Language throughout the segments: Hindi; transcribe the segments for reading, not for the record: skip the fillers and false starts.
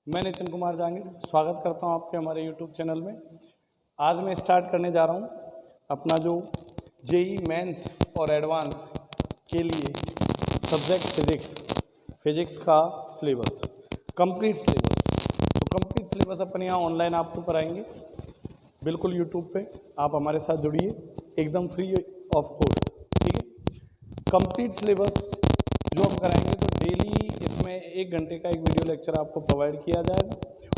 मैं नितिन कुमार जहांगीर स्वागत करता हूं आपके हमारे यूट्यूब चैनल में। आज मैं स्टार्ट करने जा रहा हूं अपना जो जेई मेंस और एडवांस के लिए सब्जेक्ट फिजिक्स का सिलेबस, कंप्लीट सिलेबस। तो कंप्लीट सिलेबस अपन यहाँ ऑनलाइन आपको कराएंगे, बिल्कुल यूट्यूब पे आप हमारे साथ जुड़िए, एकदम फ्री ऑफ कॉस्ट। ठीक है, कंप्लीट सिलेबस जो हम कराएंगे तो डेली इसमें 1 घंटे का एक वीडियो लेक्चर आपको प्रोवाइड किया जाएगा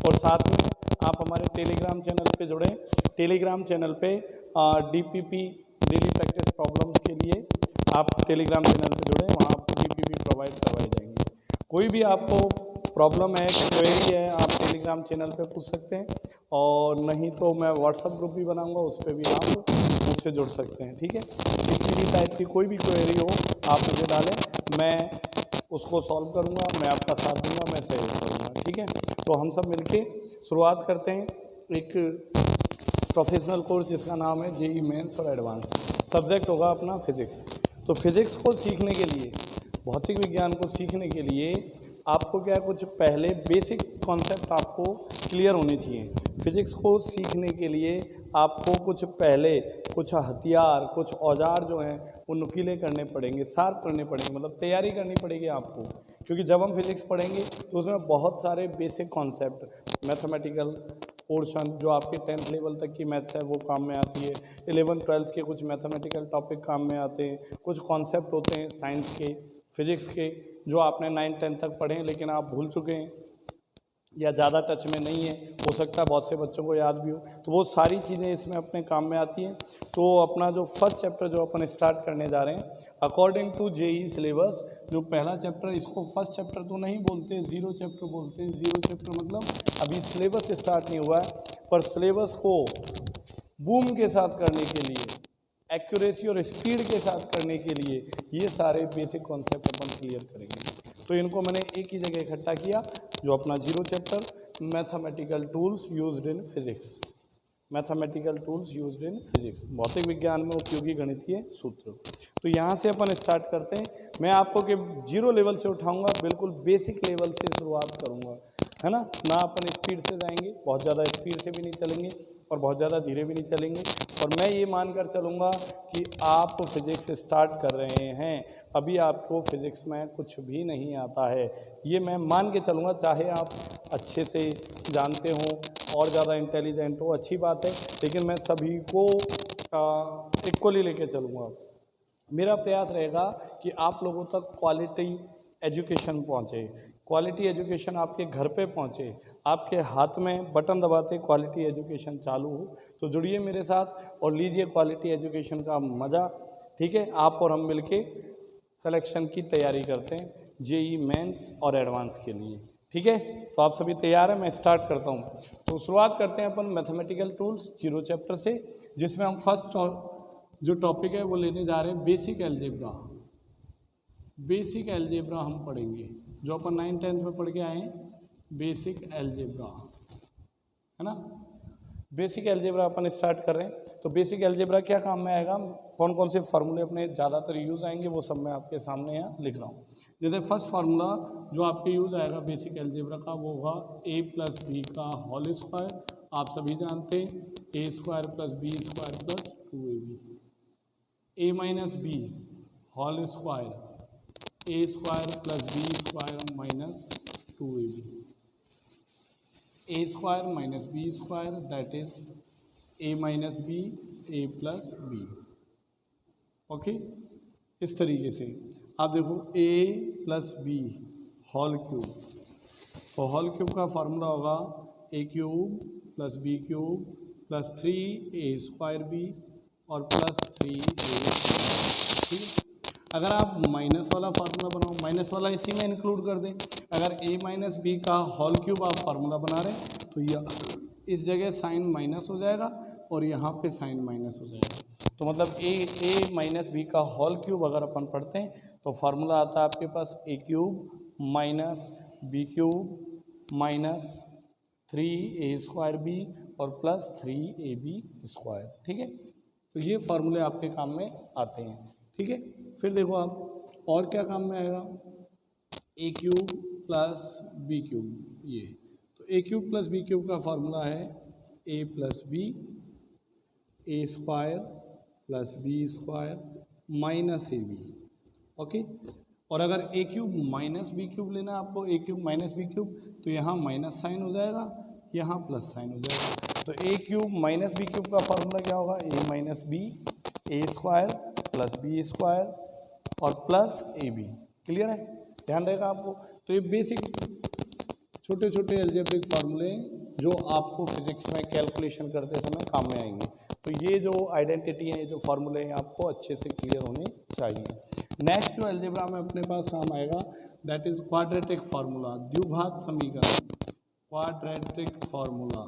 और साथ में आप हमारे टेलीग्राम चैनल पे जुड़ें। टेलीग्राम चैनल पे डीपीपी डेली प्रैक्टिस प्रॉब्लम्स के लिए आप टेलीग्राम चैनल पे जुड़ें, वहाँ आपको डीपीपी प्रोवाइड करवाए जाएंगे। कोई भी आपको प्रॉब्लम है, क्वेरी है, आप टेलीग्राम चैनल पे पूछ सकते हैं और नहीं तो मैं व्हाट्सएप ग्रुप भी बनाऊंगा, उस पर भी आप मुझसे जुड़ सकते हैं। ठीक है, किसी भी टाइप की कोई भी क्वेरी हो आप मुझे डालें, मैं उसको सॉल्व करूंगा, मैं आपका साथ दूंगा, मैं सहयोग करूंगा। ठीक है, तो हम सब मिलके शुरुआत करते हैं एक प्रोफेशनल कोर्स जिसका नाम है जेई मेंस और एडवांस। सब्जेक्ट होगा अपना फिजिक्स। तो फिजिक्स को सीखने के लिए, भौतिक विज्ञान को सीखने के लिए आपको क्या कुछ पहले बेसिक कॉन्सेप्ट आपको क्लियर होने चाहिए। फिजिक्स को सीखने के लिए आपको कुछ पहले कुछ हथियार, कुछ औजार जो हैं वो नुकीले करने पड़ेंगे, शार्प करने पड़ेंगे, मतलब तैयारी करनी पड़ेगी आपको। क्योंकि जब हम फिजिक्स पढ़ेंगे तो उसमें बहुत सारे बेसिक कॉन्सेप्ट, मैथमेटिकल पोर्शन जो आपके 10th लेवल तक की मैथ्स है वो काम में आती है, 11th 12th के कुछ मैथमेटिकल टॉपिक काम में आते हैं, कुछ कॉन्सेप्ट होते हैं साइंस के, फिजिक्स के जो आपने 9th 10th तक पढ़े हैं लेकिन आप भूल चुके हैं या ज़्यादा टच में नहीं है, हो सकता है बहुत से बच्चों को याद भी हो, तो वो सारी चीज़ें इसमें अपने काम में आती हैं। तो अपना जो फर्स्ट चैप्टर जो अपन स्टार्ट करने जा रहे हैं अकॉर्डिंग टू जेई सिलेबस, जो पहला चैप्टर, इसको फर्स्ट चैप्टर तो नहीं बोलते, जीरो चैप्टर बोलते हैं। जीरो चैप्टर मतलब अभी सिलेबस स्टार्ट नहीं हुआ है, पर सिलेबस को बूम के साथ करने के लिए, एक्यूरेसी और स्पीड के साथ करने के लिए ये सारे बेसिक कॉन्सेप्ट अपन क्लियर करेंगे। तो इनको मैंने एक ही जगह इकट्ठा किया, जो अपना zero chapter mathematical tools used in physics, mathematical tools used in physics, भौतिक विज्ञान में उपयोगी गणितीय सूत्र। तो यहाँ से अपन स्टार्ट करते हैं। मैं आपको के जीरो लेवल से उठाऊंगा, बिल्कुल बेसिक लेवल से शुरुआत करूँगा, है ना अपन स्पीड से जाएंगे, बहुत ज़्यादा स्पीड से भी नहीं चलेंगे और बहुत ज़्यादा धीरे भी नहीं चलेंगे। और मैं ये मानकर चलूँगा कि आप फिजिक्स स्टार्ट कर रहे हैं, अभी आपको फिजिक्स में कुछ भी नहीं आता है, ये मैं मान के चलूँगा। चाहे आप अच्छे से जानते हो और ज़्यादा इंटेलिजेंट हो, अच्छी बात है, लेकिन मैं सभी को इक्वली लेके चलूँगा। मेरा प्रयास रहेगा कि आप लोगों तक क्वालिटी एजुकेशन पहुँचे, क्वालिटी एजुकेशन आपके घर पे पहुँचे, आपके हाथ में बटन दबाते क्वालिटी एजुकेशन चालू हो। तो जुड़िए मेरे साथ और लीजिए क्वालिटी एजुकेशन का मज़ा। ठीक है, आप और हम मिलके सिलेक्शन की तैयारी करते हैं जेई मेंस और एडवांस के लिए। ठीक है, तो आप सभी तैयार हैं, मैं स्टार्ट करता हूँ। तो शुरुआत करते हैं अपन मैथमेटिकल टूल्स जीरो चैप्टर से, जिसमें हम फर्स्ट जो टॉपिक है वो लेने जा रहे हैं बेसिक एल्जेब्रा। बेसिक एल्जेब्रा हम पढ़ेंगे, जो अपन 9th 10th में पढ़ के आए हैं, बेसिक एल्जेब्रा, है ना। बेसिक एल्जेब्रा अपन स्टार्ट कर रहे हैं। तो बेसिक एल्जेब्रा क्या काम में आएगा, कौन कौन से फार्मूले अपने ज़्यादातर यूज़ आएंगे वो सब मैं आपके सामने यहाँ लिख रहा हूँ। जैसे फर्स्ट फार्मूला जो आपके यूज़ आएगा बेसिक एल्जेब्रा का वो होगा a + b का होल स्क्वायर। आप सभी जानते हैं a² + b² + 2ab, a - b whole square, a² + b² - 2ab, a² - b² that is a - b a + b। Okay, इस तरीके से आप देखो a + b होल क्यूब, तो होल क्यूब का फार्मूला होगा a³ + b³ + 3a² b और +3a। ठीक है, अगर आप माइनस वाला फार्मूला बनाओ, माइनस वाला इसी में इंक्लूड कर दें। अगर a - b का होल क्यूब आप फार्मूला बना रहे हैं तो यह इस जगह साइन माइनस हो जाएगा और यहाँ पे साइन माइनस हो जाएगा। तो मतलब a - b का होल क्यूब अगर अपन पढ़ते हैं तो फार्मूला आता है आपके पास a³ - b³ - 3a² b और +3ab²। ठीक है, तो ये फार्मूले आपके काम में आते हैं। ठीक है, फिर देखो आप और क्या काम में आएगा, a³ + b³, ये तो A cube plus B cube का फॉर्मूला है A plus B A square plus B square minus A B. Okay, और अगर A cube minus B cube लेना है आपको, A cube minus B cube, तो यहाँ माइनस साइन हो जाएगा, यहाँ प्लस साइन हो जाएगा। तो A cube minus B cube का फॉर्मूला क्या होगा, ए minus B A square plus B square और प्लस ए बी। क्लियर है, ध्यान रहेगा आपको। तो ये बेसिक छोटे छोटे अलजेब्रिक फार्मूले जो आपको फिजिक्स में कैलकुलेशन करते समय काम में आएंगे। तो ये जो आइडेंटिटी है, ये जो फार्मूले हैं, आपको अच्छे से क्लियर होने चाहिए। नेक्स्ट जो अलजेब्रा में अपने पास काम आएगा दैट इज क्वाड्रेटिक फार्मूला, द्विघात समीकरण, क्वाड्रेटिक फार्मूला,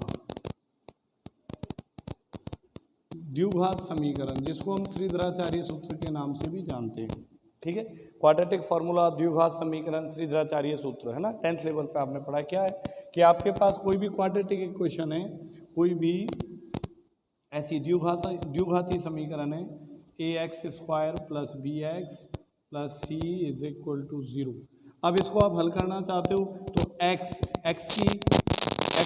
द्विघात समीकरण, जिसको हम श्रीधराचार्य सूत्र के नाम से भी जानते हैं। ठीक है, क्वाड्रेटिक फार्मूला, द्विघात समीकरण, श्रीधराचार्य सूत्र, है ना। 10th लेवल पे आपने पढ़ा। क्या है कि आपके पास कोई भी क्वाड्रेटिक इक्वेशन है, कोई भी ऐसी द्विघाती समीकरण है, a x square plus b x plus c is equal to 0। अब इसको आप हल करना चाहते हो तो एक्स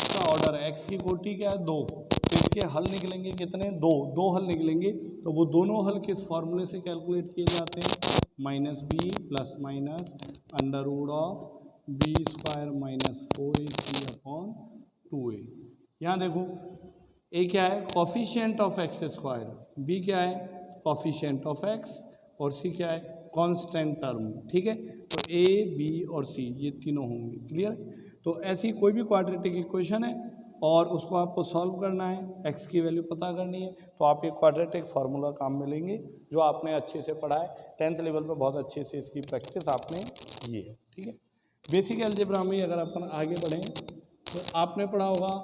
का ऑर्डर, एक्स की कोटि क्या है, 2, तो इसके हल निकलेंगे कितने, दो हल निकलेंगे। तो वो दोनों हल किस फॉर्मूले से कैलकुलेट किए जाते हैं, minus b plus minus under root of b square minus 4ac upon 2a। यहाँ देखो ए क्या है, coefficient of x square, b क्या है, कॉफिशिएंट ऑफ एक्स, और सी क्या है, कांस्टेंट टर्म। ठीक है, तो ए बी और सी ये तीनों होंगे। क्लियर। तो ऐसी कोई भी क्वाड्रेटिक इक्वेशन है और उसको आपको सॉल्व करना है, एक्स की वैल्यू पता करनी है, तो आप ये क्वाड्रेटिक फार्मूला काम में लेंगे जो आपने अच्छे से पढ़ा है 10th लेवल पे, बहुत अच्छे से इसकी प्रैक्टिस आपने की है। ठीक है, बेसिक अलजेब्रा में अगर अपन आगे बढ़ें तो आपने पढ़ा होगा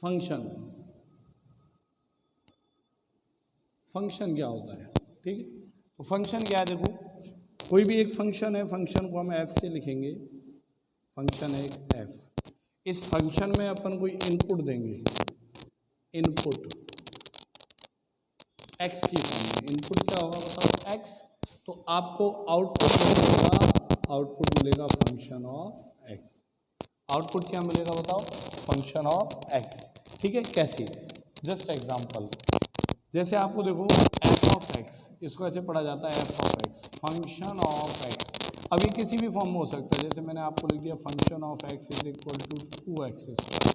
फंक्शन, फंक्शन क्या होता है। ठीक है, तो फंक्शन क्या है, देखो कोई भी एक फंक्शन है, फंक्शन को हम एफ से लिखेंगे, फंक्शन है एक एफ। इस फंक्शन में अपन कोई इनपुट देंगे, इनपुट एक्स की फॉर्म में, इनपुट क्या होगा बताओ, एक्स, तो आपको आउटपुट मिलेगा फंक्शन ऑफ एक्स। आउटपुट क्या मिलेगा बताओ, फंक्शन ऑफ एक्स। ठीक है, कैसे, जस्ट एग्जांपल, जैसे आपको देखो एफ ऑफ एक्स, इसको ऐसे पढ़ा जाता है F of x, function of x. अब ये किसी भी फॉर्म में हो सकता है, जैसे मैंने आपको लिख दिया function of x is equal to 2x square,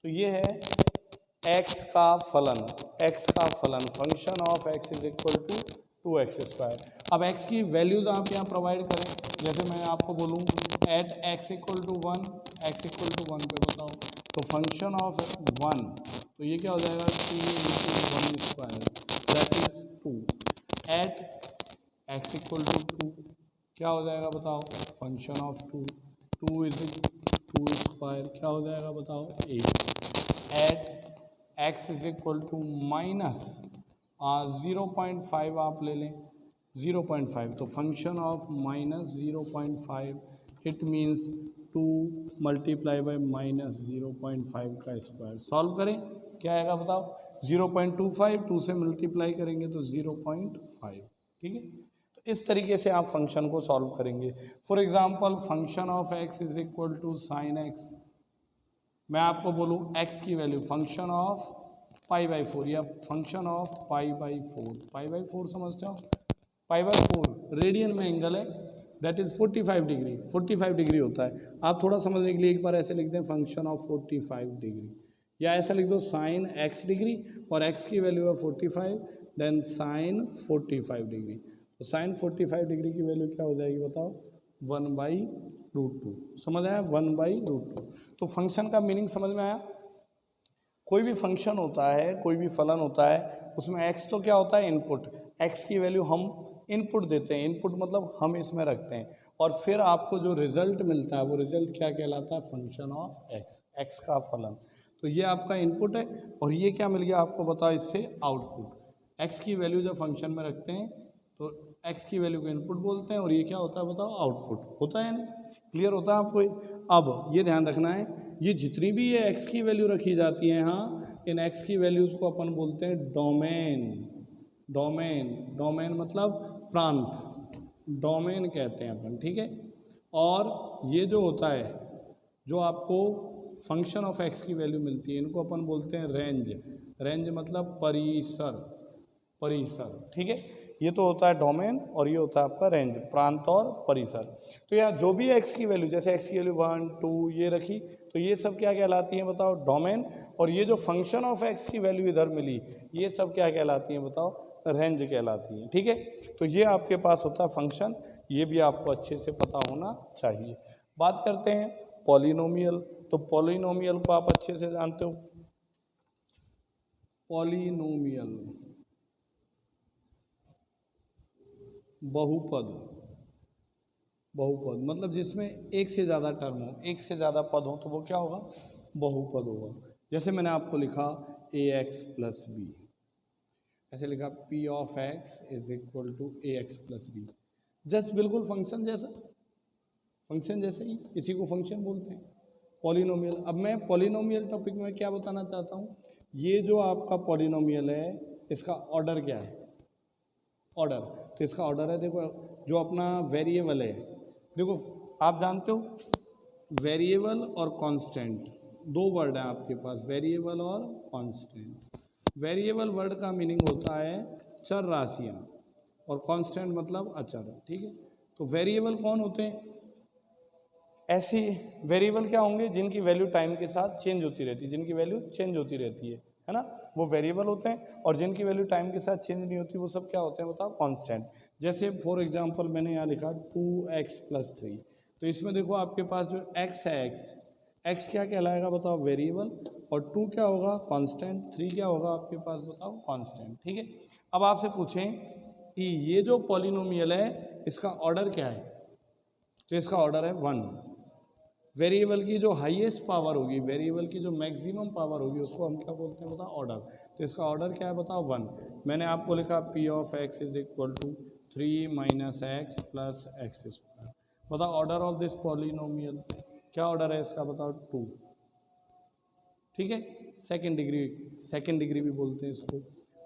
तो ये है एक्स का फलन, function of x is equal to 2x square. अब x की वैल्यूज आप यहाँ प्रोवाइड करें, जैसे मैं आपको बोलूँ at x equal to 1, x equal to 1 पे बताओ, तो फंक्शन ऑफ 1, तो ये क्या हो जाएगा, 2 × 1 square that is 2, at x equal to 2 क्या हो जाएगा बताओ, फंक्शन ऑफ 2 स्क्वायर क्या हो जाएगा बताओ, 8, at x is equal to minus 0.5 आप ले लें, 0.5, तो function of minus 0.5 it means 2 multiply by minus 0.5 का स्क्वायर। सॉल्व करें, क्या आएगा बताओ, 0.25, 2 से मल्टीप्लाई करेंगे तो 0.5। ठीक है, तो इस तरीके से आप फंक्शन को सॉल्व करेंगे। For example function of x is equal to sine x, मैं आपको बोलूँ x की वैल्यू फंक्शन ऑफ π/4 या फंक्शन ऑफ π/4 समझते हो, π/4 रेडियन में एंगल है, दैट इज 45 डिग्री, 45 डिग्री होता है। आप थोड़ा समझने के लिए एक बार ऐसे लिखते हैं फंक्शन ऑफ 45 डिग्री, या ऐसा लिख दो साइन x डिग्री और x की वैल्यू है 45, देन साइन 45 डिग्री, तो साइन 45 डिग्री की वैल्यू क्या हो जाएगी बताओ, 1/√2। समझ आया, 1/√2। तो फंक्शन का मीनिंग समझ में आया। कोई भी फंक्शन होता है, कोई भी फलन होता है, उसमें x तो क्या होता है, इनपुट, x की वैल्यू हम इनपुट देते हैं, इनपुट मतलब हम इसमें रखते हैं, और फिर आपको जो रिजल्ट मिलता है वो रिजल्ट क्या कहलाता है, फंक्शन ऑफ x का फलन। तो ये आपका इनपुट है, और ये क्या मिल गया आपको बताओ, इससे आउटपुट। x की वैल्यू जब फंक्शन में रखते हैं तो x की वैल्यू को इनपुट बोलते हैं, और ये क्या होता है बताओ, आउटपुट होता है ना। क्लियर होता है आपको। अब ये ध्यान रखना है, ये जितनी भी ये x की वैल्यू रखी जाती है यहाँ, इन x की वैल्यूज़ को अपन बोलते हैं डोमेन। डोमेन मतलब प्रांत, डोमेन कहते हैं अपन। ठीक है, और ये जो होता है, जो आपको फंक्शन ऑफ एक्स की वैल्यू मिलती है इनको अपन बोलते हैं रेंज। रेंज मतलब परिसर, परिसर, ठीक है। ये तो होता है डोमेन और ये होता है आपका रेंज, प्रांत और परिसर। तो यहाँ जो भी एक्स की वैल्यू, जैसे एक्स की वैल्यू 1 2 ये रखी, तो ये सब क्या कहलाती हैं बताओ, डोमेन। और ये जो फंक्शन ऑफ एक्स की वैल्यू इधर मिली, ये सब क्या कहलाती हैं बताओ, रेंज कहलाती हैं, ठीक है। तो ये आपके पास होता है फंक्शन, ये भी आपको अच्छे से पता होना चाहिए। बात करते हैं पॉलिनोमियल। तो पॉलिनोमियल को आप अच्छे से जानते हो, पॉलिनोमियल बहुपद, बहुपद मतलब जिसमें एक से ज़्यादा टर्म हो, एक से ज़्यादा पद हो, तो वो क्या होगा, बहुपद होगा। जैसे मैंने आपको लिखा ax प्लस बी, ऐसे लिखा p of x is equal to ax plus b, just बिल्कुल फंक्शन जैसा, फंक्शन जैसे ही, इसी को फंक्शन बोलते हैं पॉलिनोमियल। अब मैं पॉलिनोमियल टॉपिक में क्या बताना चाहता हूँ, ये जो आपका पॉलिनोमियल है इसका ऑर्डर क्या है, ऑर्डर। तो इसका ऑर्डर है, देखो जो अपना वेरिएबल है, देखो आप जानते हो वेरिएबल और कांस्टेंट, दो वर्ड हैं आपके पास, वेरिएबल और कांस्टेंट। वेरिएबल वर्ड का मीनिंग होता है चर राशियाँ, और कांस्टेंट मतलब अचर, ठीक है। तो वेरिएबल कौन होते हैं, ऐसी वेरिएबल क्या होंगे जिनकी वैल्यू टाइम के साथ चेंज होती रहती है, जिनकी वैल्यू चेंज होती रहती है ना, वो वेरिएबल होते हैं। और जिनकी वैल्यू टाइम के साथ चेंज नहीं होती वो सब क्या होते हैं बताओ, कांस्टेंट। जैसे फॉर एग्जांपल मैंने यहाँ लिखा 2x प्लस 3, तो इसमें देखो आपके पास जो x है, x क्या कहलाएगा बताओ, वेरिएबल, और 2 क्या होगा, कांस्टेंट, 3 क्या होगा आपके पास बताओ, कांस्टेंट, ठीक है। अब आपसे पूछें कि ये जो पॉलिनोमियल है इसका ऑर्डर क्या है, तो इसका ऑर्डर है 1। वेरिएबल की जो हाईएस्ट पावर होगी, वेरिएबल की जो मैक्सिमम पावर होगी उसको हम क्या बोलते हैं बताओ, ऑर्डर। तो इसका ऑर्डर क्या है बताओ, 1। मैंने आपको लिखा p of x is equal to 3 minus x plus x square. बताओ ऑर्डर ऑफ दिस पॉलिनोमियल क्या ऑर्डर है इसका बताओ, 2, ठीक है। सेकेंड डिग्री, सेकेंड डिग्री भी बोलते हैं इसको।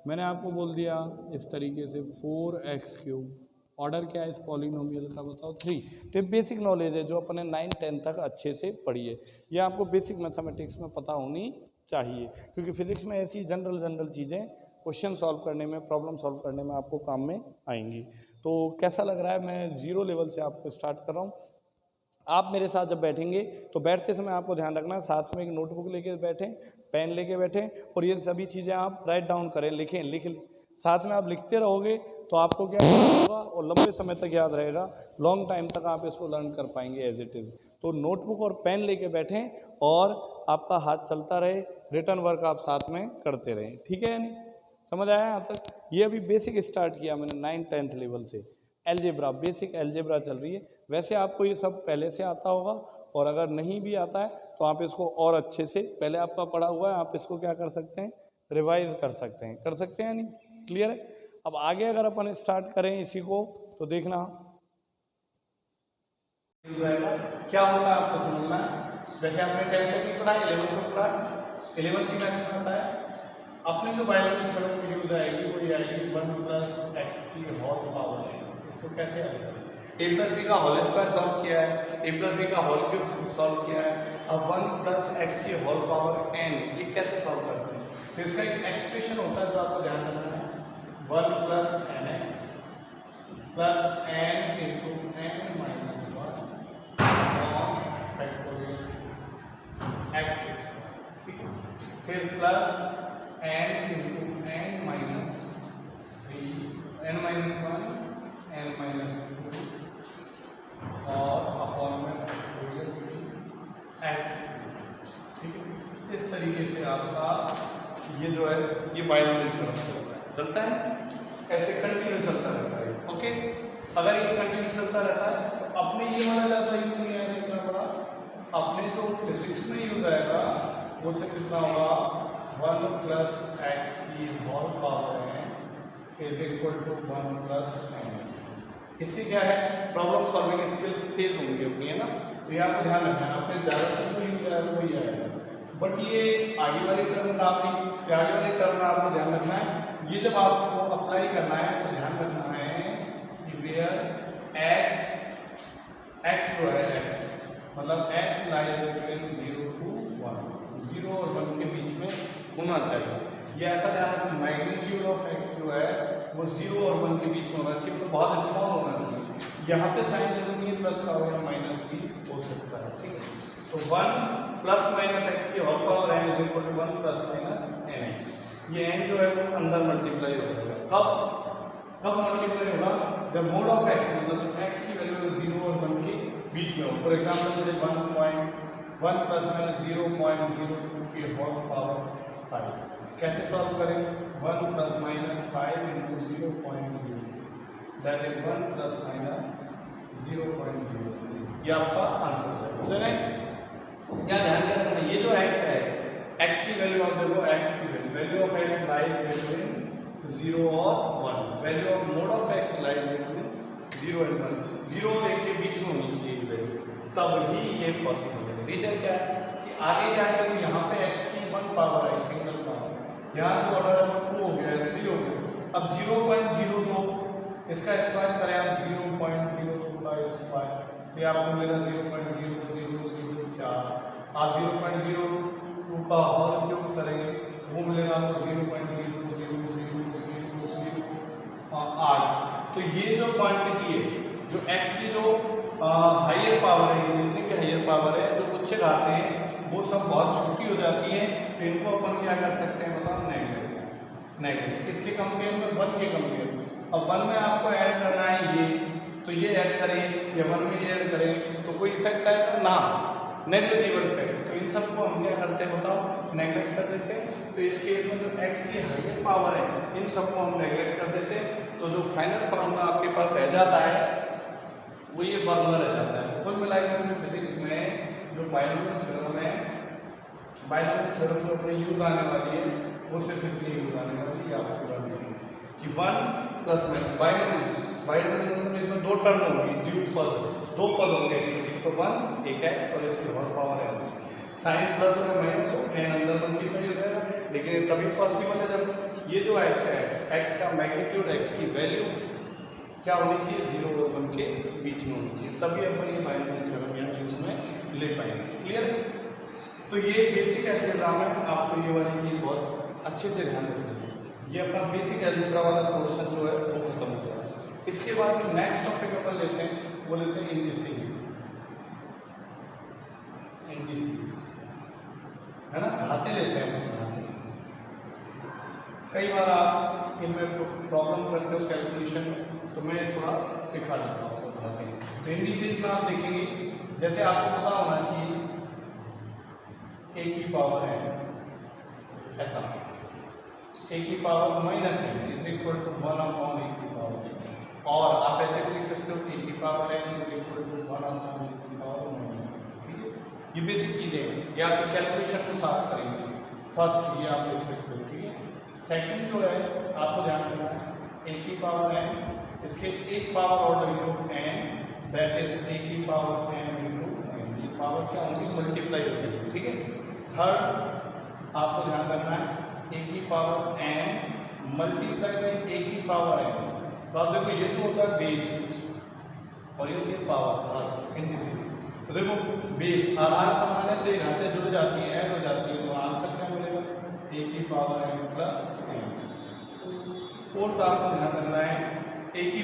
मैंने आपको बोल दिया इस तरीके से 4x क्यूब, ऑर्डर क्या है इस पॉलिनोमियल का बताओ, 3। तो बेसिक नॉलेज है जो अपने 9-10 तक अच्छे से पढ़ी है, ये आपको बेसिक मैथमेटिक्स में पता होनी चाहिए, क्योंकि फिजिक्स में ऐसी जनरल चीज़ें क्वेश्चन सॉल्व करने में, प्रॉब्लम सॉल्व करने में आपको काम में आएंगी। तो कैसा लग रहा है, मैं 0 लेवल से आपको स्टार्ट कर रहा हूँ। आप मेरे साथ जब बैठेंगे तो बैठते समय आपको ध्यान रखना, साथ में एक नोटबुक लेके बैठें, पेन लेके बैठें, और ये सभी चीज़ें आप राइट डाउन करें, लिखें, साथ में आप लिखते रहोगे तो आपको क्या होगा, और लंबे समय तक याद रहेगा, लॉन्ग टाइम तक आप इसको लर्न कर पाएंगे एज इट इज़। तो नोटबुक और पेन लेके बैठें और आपका हाथ चलता रहे, रिटर्न वर्क आप साथ में करते रहें, ठीक है या नहीं, समझ आया यहाँ तक। ये अभी बेसिक स्टार्ट किया मैंने 9-10th लेवल से, एलजेब्रा, बेसिक एलजेब्रा चल रही है। वैसे आपको ये सब पहले से आता होगा, और अगर नहीं भी आता है तो आप इसको और अच्छे से, पहले आपका पढ़ा हुआ है, आप इसको क्या कर सकते हैं, रिवाइज कर सकते हैं या नहीं, क्लियर है। अब आगे अगर अपन स्टार्ट करें इसी को, तो देखना क्या होता है आपको समझना है। जैसे आपने 10th तक की पढ़ा, 11th में पढ़ा, 11th की मैथ्स में आता है, अपनी जो बायोलॉजी यूज आएगी वो ये आएगी 1 प्लस एक्स की होल पावर है। इसको कैसे आएगा, a प्लस बी का होल स्क्वायर सॉल्व किया है, a प्लस बी का होल क्यूब सॉल्व किया है, अब 1 प्लस एक्स की होल पावर n, ये कैसे सॉल्व करते हैं। तो इसका एक एक्सप्रेशन होता है जो आपको ध्यान रखना है, 1 plus n x plus n into n minus 1 factorial x square, फिर plus n into n minus 3, n minus 1, n minus 2 और अपॉन में फैक्टोरियल एक्स, ठीक है। इस तरीके से आपका ये जो है ये बायोलॉजी चलता है, ऐसे कंटिन्यू चलता रहता है, ओके। अगर ये कंटिन्यू चलता रहता है तो अपने ये वाला ज़्यादा यूज नहीं आएगा, इतना बड़ा अपने जो फिजिक्स में यूज आएगा वो से कितना होगा, 1 प्लस एक्स की होल पावर है is equal to 1 plus n x. इससे क्या है, प्रॉब्लम सॉल्विंग स्किल्स तेज होंगी अपनी, है ना। तो ये आपको ध्यान रखना है, अपने ज़्यादातर जो यूज आएगा वही आएगा, बट ये आगे वाली टर्म का आगे वाली टर्म का आपको ध्यान रखना है। ये जब आपको अप्लाई करना है तो ध्यान रखना है कि वेयर एक्स जो है, एक्स मतलब एक्स लाइज बिटवीन 0 to 1, होना चाहिए। ये ऐसा ध्यान रखना, मैग्नीट्यूड ऑफ एक्स जो है वो 0 और 1 के बीच में होना चाहिए, तो बहुत स्मॉल होना चाहिए। यहाँ पे साइन जरूरी है, प्लस का हो या माइनस भी हो सकता है, ठीक है। तो 1 प्लस माइनस एक्स के whole power n is equal to 1 plus minus n x. ये n जो है वो अंदर मल्टीप्लाई हो जाएगा। कब मल्टीप्लाई होगा? जब मोड ऑफ एक्स मतलब x की वैल्यू 0 और 1 के बीच में हो। फॉर एग्जाम्पल मुझे 1.1 प्लस माइनस 0.02 के होल पावर 5 कैसे सॉल्व करें? 1 plus minus 5 into 0.0 that is 1 plus minus 0.0। ये आपका आंसर है। चले यहाँ ध्यान रखना, ये जो x है x की वैल्यू आप देखो, x की value of x lies between 0 और 1, value of mode of x lies between 0 and 1, 0 और 1 के बीच में होनी चाहिए वैल्यू, तब ही ये पॉसिबल है। रीजन क्या है कि आगे जाकर यहाँ पे x की 1 पावर है, सिंगल पावर, यहाँ जो ऑर्डर 2 हो गया, 3 हो गया। अब 0.02 इसका स्क्वायर करें आप 0.02 का स्क्वायर, ये आपको मिलेगा 0.0004। आप 0.02 का होल क्यूब करेंगे वो मिलेगा आपको 0.0000008। तो ये जो क्वांटिटी है, जो x की जो हायर पावर है, जितनी भी हायर पावर है, जो उच्च घाते हैं वो सब बहुत छोटी हो जाती है, तो इनको अपन क्या कर सकते हैं बताओ? नेगेटिव। किसके कंपेयर में? 1 के कंपेयर में। अब 1 में आपको ऐड करना है ये, तो ये ऐड करें या 1 में ये ऐड करें तो कोई इफेक्ट आएगा ना, नेग्लिजिबल इफेक्ट। तो इन सबको हम क्या करते हैं बताओ? नेगलेक्ट कर देते हैं। तो इस केस में जो x की हायर पावर है इन सबको हम नेगलेक्ट कर देते हैं, तो जो फाइनल फार्मूला आपके पास रह जाता है वो ये फार्मूला रह जाता है। कुल मिलाकर में फिजिक्स में जो बायनोमियल थ्योरम है, बायनोमियल थ्योरम जो अपने यूज आने वाली है वो सिर्फ इतनी यूज आने वाली है, आपको पूरा देखेंगे कि 1 प्लस बायनोमियल मतलब इसमें 2 टर्म होंगी, द्विपद, 2 पद होंगे इसमें, तो 1 एक x और इसकी होल पावर है। साइन प्लस और माइनस एन अंदर मल्टीप्लाई हो जाएगा, लेकिन तभी पॉसिबल है जब ये जो x है, x का मैग्नीट्यूड, x की वैल्यू क्या होनी चाहिए? 0 और 1 के बीच में होनी चाहिए, तभी अपन ये बायनोमियल थ्योरम यहाँ यूज में ले पाएंगे। क्लियर? तो ये बेसिक अलजेब्रा में आपको ये वाली चीज़ बहुत अच्छे से ध्यान रखनी। ये अपना बेसिक अलजेब्रा वाला पोर्शन जो है वो खत्म होता है। इसके बाद जो नेक्स्ट टॉपिक अपन लेते हैं वो लेते हैं इंडिसेस, है ना, घाते लेते हैं अपन घाते। कई बार आप इनमें प्रॉब्लम करते हो कैलकुलेशन में, तो मैं थोड़ा सिखा देता हूँ घाते। तो इंडिसेस में आप देखेंगे, जैसे आपको पता होना चाहिए a की पावर है ऐसा, a की पावर माइनस है is equal to 1 upon a की पावर, और आप ऐसे भी लिख सकते हो a की पावर है is equal to 1 upon a की पावर माइनस। ठीक है, ये बेसिक चीज़ें हैं, ये आपके कैलकुलेशन को साफ करेंगे। फर्स्ट ये आप लिख सकते हो, ठीक है। सेकंड जो है आपको ध्यान रखना है a की पावर n, इसके एक पावर और ले लो n, दैट इज a की पावर n इंटू n। ये पावर क्या होगी? मल्टीप्लाई हो जाएगी, ठीक है। थर्ड आपको ध्यान रखना है a की पावर n मल्टीप्लाई में a की पावर n। तो आप देखो ये तो होता है बेस और ये होती है पावर, घात, इंडिसेस। तो देखो बेस आधार समान है तो ये घातें जुड़ जाती हैं, ऐड हो जाती है, तो आंसर क्या मिलेगा? a की power n plus n। Fourth आपको ध्यान रखना है a की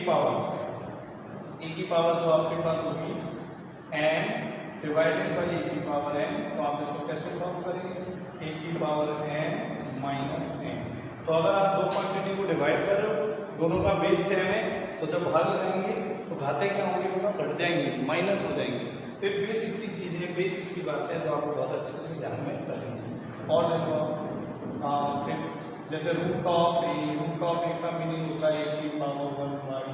पावर तो आपके पास होगी n डिवाइडेड बाई a की पावर n। तो आप इसको कैसे सॉल्व करेंगे? a की पावर n माइनस n। तो अगर आप दो क्वांटिटी को डिवाइड कर रहे हो, दोनों का बेस सेम है, तो जब हल करेंगे तो घाते क्या होंगे? वो घट जाएंगे, माइनस हो जाएंगे। तो ये बेसिक सी चीज़ें, बेसिक सी बातें जो आपको बहुत अच्छे से ध्यान में रखेंगे। और देखो फिर जैसे रूट ऑफ ए का मीनिंग होता है a की पावर 1 बाई,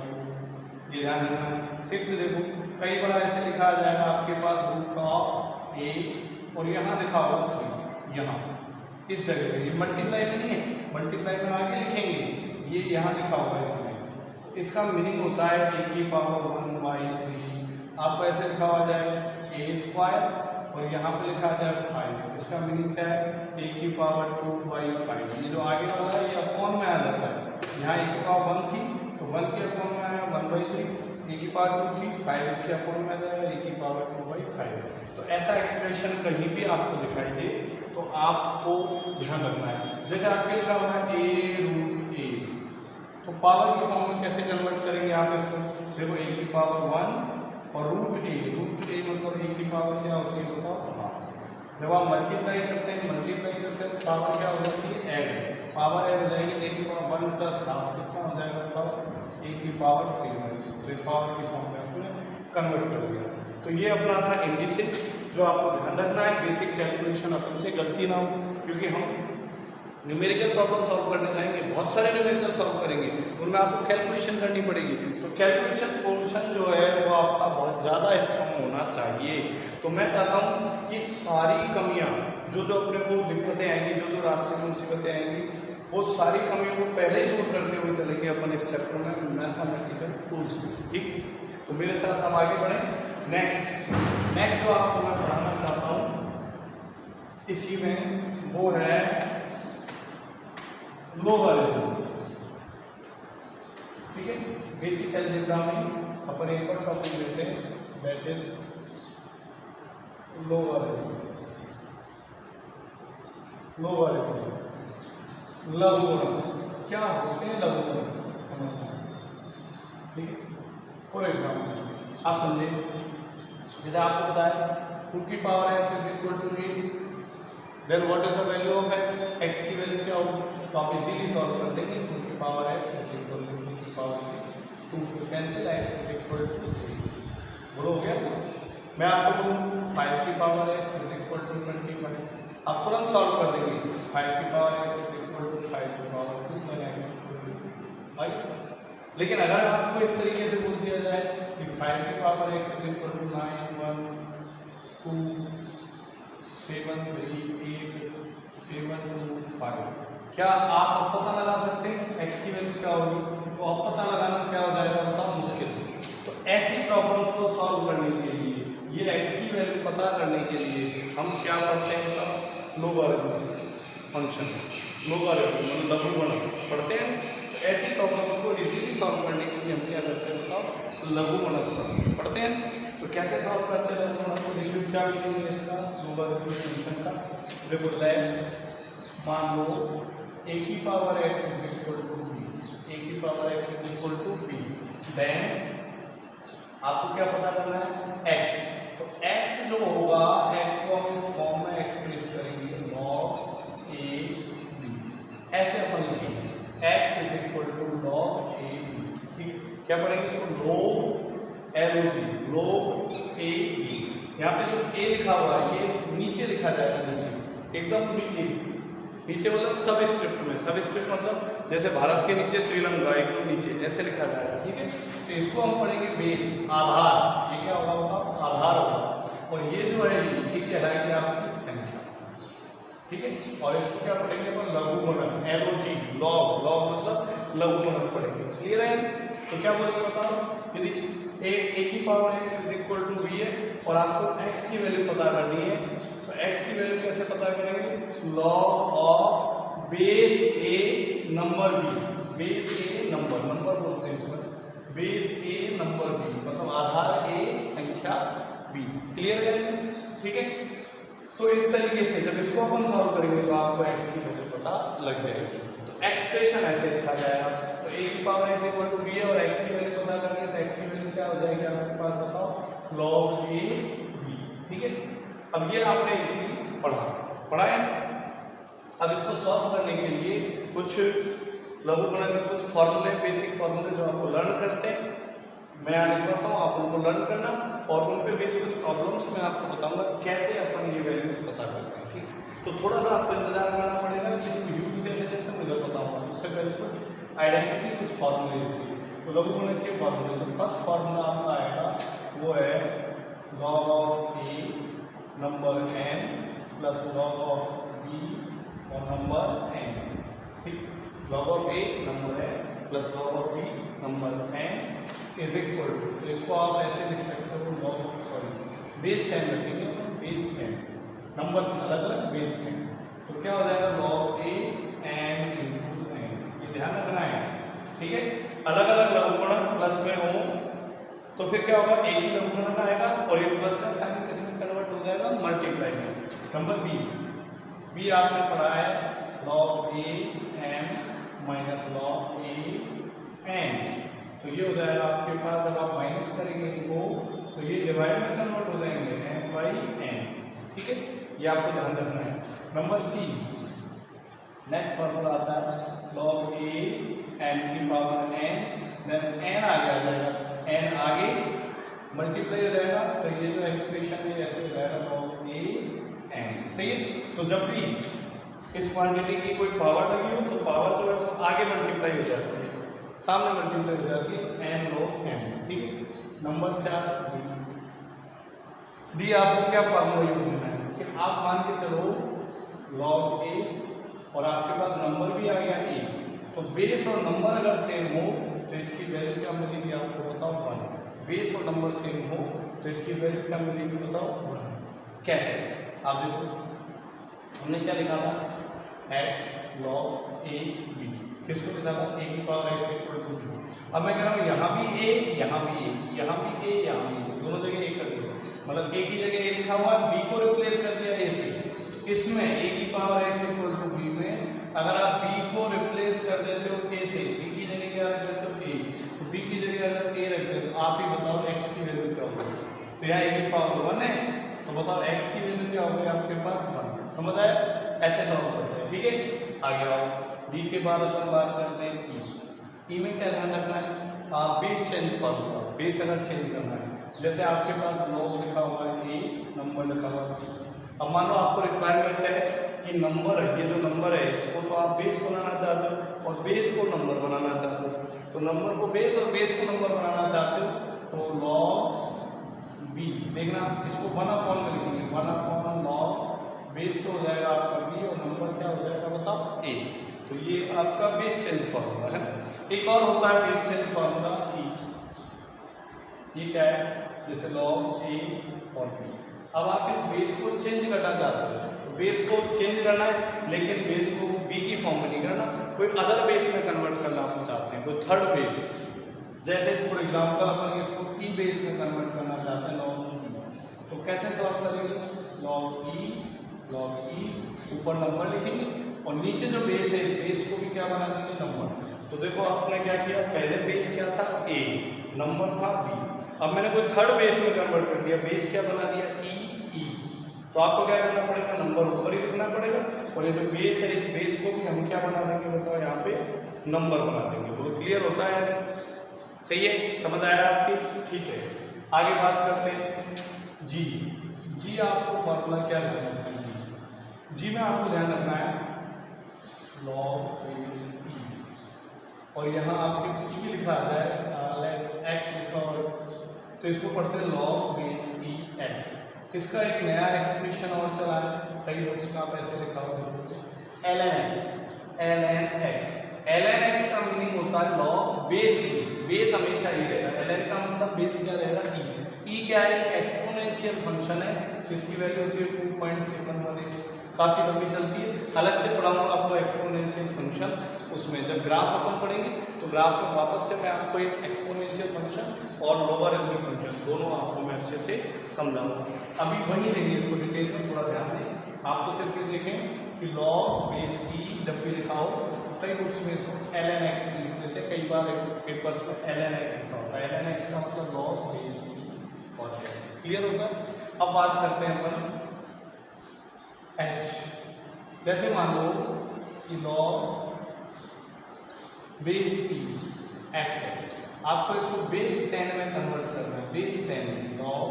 ये ध्यान रखना। सिक्स्थ देखो कई बार ऐसे लिखा जाएगा आपके पास रूट ऑफ a और यहाँ लिखा होगा 3, यहाँ इस जगह पे, ये मल्टीप्लाई नहीं है, मल्टीप्लाई में आगे लिखेंगे, ये यहाँ लिखा होगा इसमें। तो इसका मीनिंग होता है a की पावर 1 बाई 3। आपको ऐसे लिखा हुआ जाए a स्क्वायर और यहाँ पे लिखा जाए 5। इसका मीनिंग क्या है? a की पावर 2 बाई 5। ये जो आगे वाला है ये अपॉन में आ जाता है, यहाँ a की पावर 1 थी तो 1 के अपॉन में आया 1/3, a की पावर 2 थी 5 इसके अपॉन में आ जाएगा a की पावर 2/5। तो ऐसा एक्सप्रेशन कहीं भी आपको दिखाई दे तो आपको ध्यान रखना है। जैसे आपके लिखा हुआ है a√a, तो पावर की फॉर्म में कैसे कन्वर्ट करेंगे आप इसको? देखो a की पावर 1 और √a मतलब a की पावर क्या होती है बताओ? हाफ। जब आप मल्टीप्लाई करते हैं तो पावर क्या हो जाती है? ऐड। पावर ऐड हो जाएगी, a की पावर 1 प्लस हाफ कितना हो जाएगा बताओ? a की पावर 3 हो जाएगी। तो पावर की फॉर्म में आपने कन्वर्ट कर दिया। तो ये अपना था इंडिसेज, जो आपको ध्यान रखना है बेसिक कैलकुलेशन अपन से गलती ना हो, क्योंकि हम न्यूमेरिकल प्रॉब्लम सॉल्व करने जाएंगे, बहुत सारे न्यूमेरिकल सॉल्व करेंगे, तो उनमें आपको कैलकुलेशन करनी पड़ेगी। तो कैलकुलेशन पोर्शन जो है वो आपका बहुत ज़्यादा स्ट्रॉन्ग होना चाहिए। तो मैं चाहता हूँ कि सारी कमियाँ जो अपने को दिक्कतें आएंगी, जो रास्ते में मुसीबतें आएंगी, वो सारी कमियों को पहले ही दूर करते हुए चलेंगे अपन इस चैप्टर में मैथमेटिकल टूल्स में। ठीक, तो मेरे साथ हम आगे बढ़ें। नेक्स्ट जो आपको मैं पढ़ाना चाहता हूँ इसी में वो है लोगारिथम। ठीक है, बेसिक अलजेब्रा में अपन एक और टॉपिक लेते हैं, दैट इज लोगारिथम। लघुगणक क्या होते हैं? लघुगणक समझना। ठीक है, फॉर एग्जाम्पल आप समझे, जैसे आपको बताया 2 की power x is equal to 8, then what is the value of x? x की वैल्यू क्या होगी? तो आप इजीली सॉल्व कर देंगे। 2 की power x is equal to 2 की पावर 3, 2 को cancel, x is equal to 3। बोलो हो गया? मैं आपको बोलूँ 5 की power x is equal to 25, आप तुरंत सॉल्व कर देंगे। 5 की power x is equal to 5 की पावर 2 x इक्वल टू 5। लेकिन अगर आपको इस तरीके से बोल दिया जाए कि 5 की power x is equal to 9 1 2 7 3 8 7 2 5, क्या आप अब पता लगा सकते हैं x की वैल्यू क्या होगी? तो अब पता लगाना क्या हो जाएगा बताओ? मुश्किल। तो ऐसी प्रॉब्लम्स को सॉल्व करने के लिए, ये x की वैल्यू पता करने के लिए हम क्या करते हैं बताओ? लोगारिथम फंक्शन, लोगारिथम मतलब लघुगणक पढ़ते हैं। ऐसी प्रॉब्लम्स को इजीली सॉल्व करने के लिए हम क्या करते हैं बताओ? लघुगणक पढ़ते हैं। तो कैसे सॉल्व करते हैं लघुगणक को? देखिए क्या मीनिंग है इसका लोगारिथम फंक्शन का। देखो मान लो a की power x is equal to b, a की power x is equal to b, then आपको क्या पता करना है? x। तो x जो होगा, x को हम इस फॉर्म में एक्सप्रेस करेंगे log a b, ऐसे अपन लिखेंगे x is equal to log a b। ठीक, क्या पढ़ेंगे इसको? log a b। यहाँ पे जो a लिखा हुआ है ये नीचे लिखा जाएगा, जैसे एकदम नीचे मतलब सबस्क्रिप्ट में। सबस्क्रिप्ट मतलब जैसे भारत के नीचे श्रीलंका, एकदम नीचे ऐसे लिखा जाएगा। ठीक है, तो इसको हम पढ़ेंगे बेस, आधार। ये क्या होगा बताओ? आधार होगा। और ये जो है ये कहलाएगी आपकी संख्या। ठीक है, और इसको क्या पढ़ेंगे अपन? लघुगणक, लॉग मतलब लघुगणक पढ़ेंगे। क्लियर है? तो क्या बोलेंगे बताओ? यदि a की power x is equal to b है और आपको x की वैल्यू पता करनी है, तो x की वैल्यू कैसे पता करेंगे? log of base a number b, base a number बोलते हैं इसमें, बेस a नंबर b मतलब आधार a संख्या b। क्लियर है? ठीक है, तो इस तरीके से जब इसको अपन सॉल्व करेंगे तो आपको x की वैल्यू पता लग जाएगी। तो एक्सप्रेशन ऐसे लिखा जाएगा। तो a की power x equal to b है और x की वैल्यू पता करनी है, तो x की वैल्यू क्या हो जाएगी आपके पास बताओ? log a b। ठीक है, अब ये आपने इजीली पढ़ा है। अब इसको सॉल्व करने के लिए कुछ लघुगणक के कुछ फॉर्मूले, बेसिक फॉर्मूले जो आपको लर्न करते हैं, मैं यहाँ लिख रहा हूँ, आप उनको लर्न करना और उन पे बेस कुछ प्रॉब्लम्स मैं आपको बताऊंगा कैसे अपन ये वैल्यूज पता करते हैं। ठीक, तो थोड़ा सा आपको इंतजार करना पड़ेगा कि इसको यूज कैसे करते हैं, मुझे बताऊंगा। उससे पहले कुछ आइडेंटिटी, कुछ फॉर्मूले इसके। तो लघुगणक के फॉर्मूले, तो फर्स्ट फॉर्मूला आपका आएगा वो है log of a number n plus log of b और नंबर n। ठीक, log of a number n plus log of b number n is equal to, तो इसको आप ऐसे लिख सकते हो log, बेस सेम रखेंगे, बेस सेम नंबर अलग अलग बेस सेम। तो क्या हो जाएगा? log a n into n, ये ध्यान रखना है। ठीक है, अलग अलग लघुगणक प्लस में हो तो फिर क्या होगा? एक ही लघुगणक आएगा और ये प्लस का साइन किसमें कन्वर्ट हो जाएगा? मल्टीप्लाई में। नंबर b बी आपने पढ़ा है log a m minus log a n, तो ये हो जाएगा आपके पास, जब आप माइनस करेंगे इनको तो ये डिवाइड में कन्वर्ट हो जाएंगे m बाई n, ठीक है, ये आपको ध्यान रखना है। नंबर सी, नेक्स्ट फॉर्मूला आता है log a n की पावर n, देन n आगे आ जाएगा, n आगे मल्टीप्लाई हो जाएगा, तो ये जो एक्सप्रेशन है ऐसे हो जाएगा log a n, सही है। तो जब भी इस क्वांटिटी की कोई पावर लगी हो तो पावर जो है वो आगे मल्टीप्लाई हो जाती है, सामने मल्टीप्लाई हो जाती है n log n, ठीक है। नंबर 4 डी, आपको क्या फार्मूला यूज करना है कि आप मान के चलो log a और आपके पास नंबर भी आ गया a, तो बेस और नंबर अगर सेम हो तो इसकी वैल्यू क्या मिलेगी आपको बताओ 1, बेस और नंबर सेम हो तो इसकी वैल्यू क्या मिलेगी बताओ 1। कैसे, आप देखो हमने क्या लिखा था x log a b, किसको लिखा था a की power x equal to b। अब मैं कह रहा हूँ यहाँ भी a, यहाँ भी a, यहाँ भी a, यहाँ भी a, दोनों जगह a कर दिया, मतलब a की जगह a लिखा हुआ, b को रिप्लेस कर दिया a से, तो इसमें a की power x equal to b में अगर आप b को रिप्लेस कर देते हो a से, b की जगह क्या रख देते हो a, तो b की जगह अगर a रख देते हो आप ही बताओ x की वैल्यू क्या होगी, तो यहाँ a की पावर 1 है, तो बताओ x की वैल्यू क्या होगी आपके पास 1, समझ आया, ऐसे सॉल्व करते हैं, ठीक है। आगे आओ, d के बाद अपन बात करते हैं e में क्या ध्यान रखना है, बेस चेंज फार्मूला, बेस अगर चेंज करना है, जैसे आपके पास log लिखा हुआ है a, नंबर लिखा हुआ है, अब मान लो आपको रिक्वायरमेंट है कि नंबर है, ये जो नंबर है इसको तो आप बेस बनाना चाहते हो और बेस को नंबर बनाना चाहते हो, तो नंबर को बेस और बेस को नंबर बनाना चाहते हो तो log b, देखना इसको 1/, में लिखेंगे 1/log, बेस तो हो जाएगा आपका b और नंबर क्या हो जाएगा बताओ a, तो ये आपका बेस चेंज फार्मूला है। एक और होता है बेस चेंज फार्मूला e, ये क्या है, जैसे log a और b। अब आप इस बेस को चेंज करना चाहते हो, तो बेस को चेंज करना है लेकिन बेस को b की फॉर्म में नहीं करना, कोई अदर बेस में कन्वर्ट करना आप चाहते हैं, कोई थर्ड बेस, जैसे फॉर एग्जांपल अपन इसको e बेस में कन्वर्ट करना चाहते हैं log e, तो कैसे सॉल्व करेंगे, log e ऊपर नंबर लिखेंगे और नीचे जो बेस है इस बेस को भी क्या बना देंगे नंबर। तो देखो आपने क्या किया, पहले बेस क्या था a, नंबर था b, अब मैंने कोई थर्ड बेस में कन्वर्ट कर दिया, बेस क्या बना दिया e, तो आपको क्या करना पड़ेगा, नंबर ऊपर ही लिखना पड़ेगा और ये जो बेस है इस बेस को भी हम क्या बना देंगे बताओ, यहाँ पे नंबर बना देंगे। वो क्लियर होता है, सही है, समझ आया आपकी, ठीक है। आगे बात करते हैं जी, आपको फॉर्मूला क्या रखना है, जी में आपको ध्यान रखना है log बेस e, और यहाँ आपके कुछ भी लिखा आ जाए, लेट x लिखा हो तो इसको पढ़ते हैं log बेस e x। इसका एक नया एक्सप्रेशन और चला है, कई लोग इसका आप ऐसे लिखा हो ln x का मीनिंग होता है log बेस e, बेस हमेशा ही रहेगा, ln का मतलब बेस क्या रहेगा e क्या है, एक्सपोनेंशियल फंक्शन है, इसकी वैल्यू होती है 2.718, काफ़ी लंबी चलती है, अलग से पढ़ाऊंगा आपको एक्सपोनेंशियल फंक्शन, उसमें जब ग्राफ अपन पढ़ेंगे तो ग्राफ में वापस से मैं आपको एक एक्सपोनेंशियल फंक्शन और लोगरिथमिक फंक्शन दोनों आपको मैं अच्छे से समझाऊंगा। अभी वही लेंगे इसको डिटेल में, थोड़ा ध्यान दें, आप तो सिर्फ ये देखें कि log बेस e जब भी लिखा हो, कई बुक्स में इसको ln x लिख देते हैं, कई बार पेपर्स में ln x लिखा होता है, ln x का मतलब log बेस e और x, क्लियर होगा। अब बात करते हैं अपन h, जैसे मान लो कि log बेस e x है, आपको इसको बेस 10 में कन्वर्ट करना है, बेस 10 में log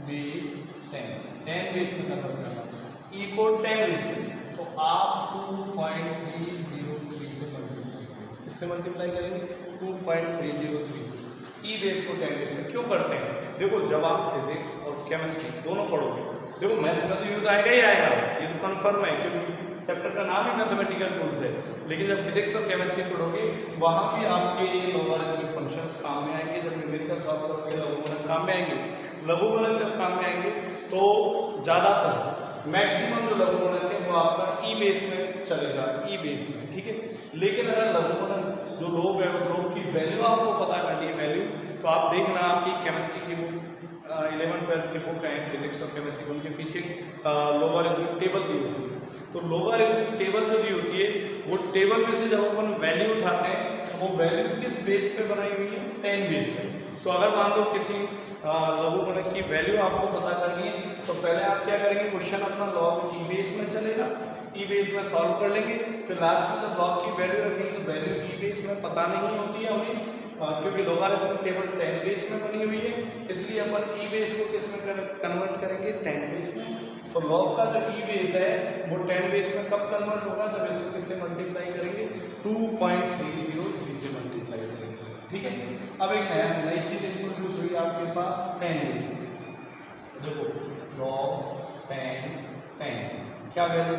बेस 10 बेस में कन्वर्ट करना है, e को 10 बेस में, तो आप 2.303 से मल्टीप्लाई करेंगे, इससे मल्टीप्लाई करेंगे 2.303 से, ई बेस को 10 बेस में क्यों करते हैं, देखो जब आप फिजिक्स और केमिस्ट्री दोनों पढ़ोगे, देखो मैथ्स का तो यूज आएगा ही आएगा, ये तो कन्फर्म है क्योंकि चैप्टर का नाम ही मैथमेटिकल टूल्स है, लेकिन जब फिजिक्स और केमिस्ट्री पढ़ोगे वहाँ भी आपके ये लोगरिथमिक फंक्शंस काम में आएंगे, जब न्यूमेरिकल सॉल्व करोगे लघुगणक काम में आएंगे, लघुगणक जब काम में आएंगे तो ज़्यादातर मैक्सिमम जो लघुगणक है वो आपका ई बेस में चलेगा, ई बेस में, ठीक है। लेकिन अगर लघुगणक जो लोग है उस लोग की वैल्यू आपको पता करनी है वैल्यू, तो आप देखना आपकी केमिस्ट्री की बुक 11th 12th की बुक है फिजिक्स और केमिस्ट्री, उनके पीछे लोगरिथमिक टेबल दी होती है, तो लोगारिथमिक टेबल जो दी होती है वो टेबल में से जब अपन वैल्यू उठाते हैं वो वैल्यू किस बेस पे बनाई हुई है, 10 बेस पे। तो अगर मान लो किसी लघुगणक की वैल्यू आपको पता करनी है तो पहले आप क्या करेंगे, क्वेश्चन अपना लॉग ई बेस में चलेगा, ई बेस में सॉल्व कर लेंगे, फिर लास्ट में जब लॉग की वैल्यू रखेंगे तो वैल्यू ई बेस में पता नहीं होती है हमें, क्योंकि लोगारिथमिक टेबल 10 बेस में बनी हुई है, इसलिए अपन ई बेस को किस में कन्वर्ट करेंगे, 10 बेस में। तो लॉग का जो ई बेस है वो 10 बेस में कब कन्वर्ट होगा, जब इसको किससे मल्टीप्लाई करेंगे, 2.303 से मल्टीप्लाई करेंगे, ठीक है। अब एक नई चीज इंट्रोड्यूस हुई आपके पास, 10 बेस। देखो लॉग 10 क्या वैल्यू,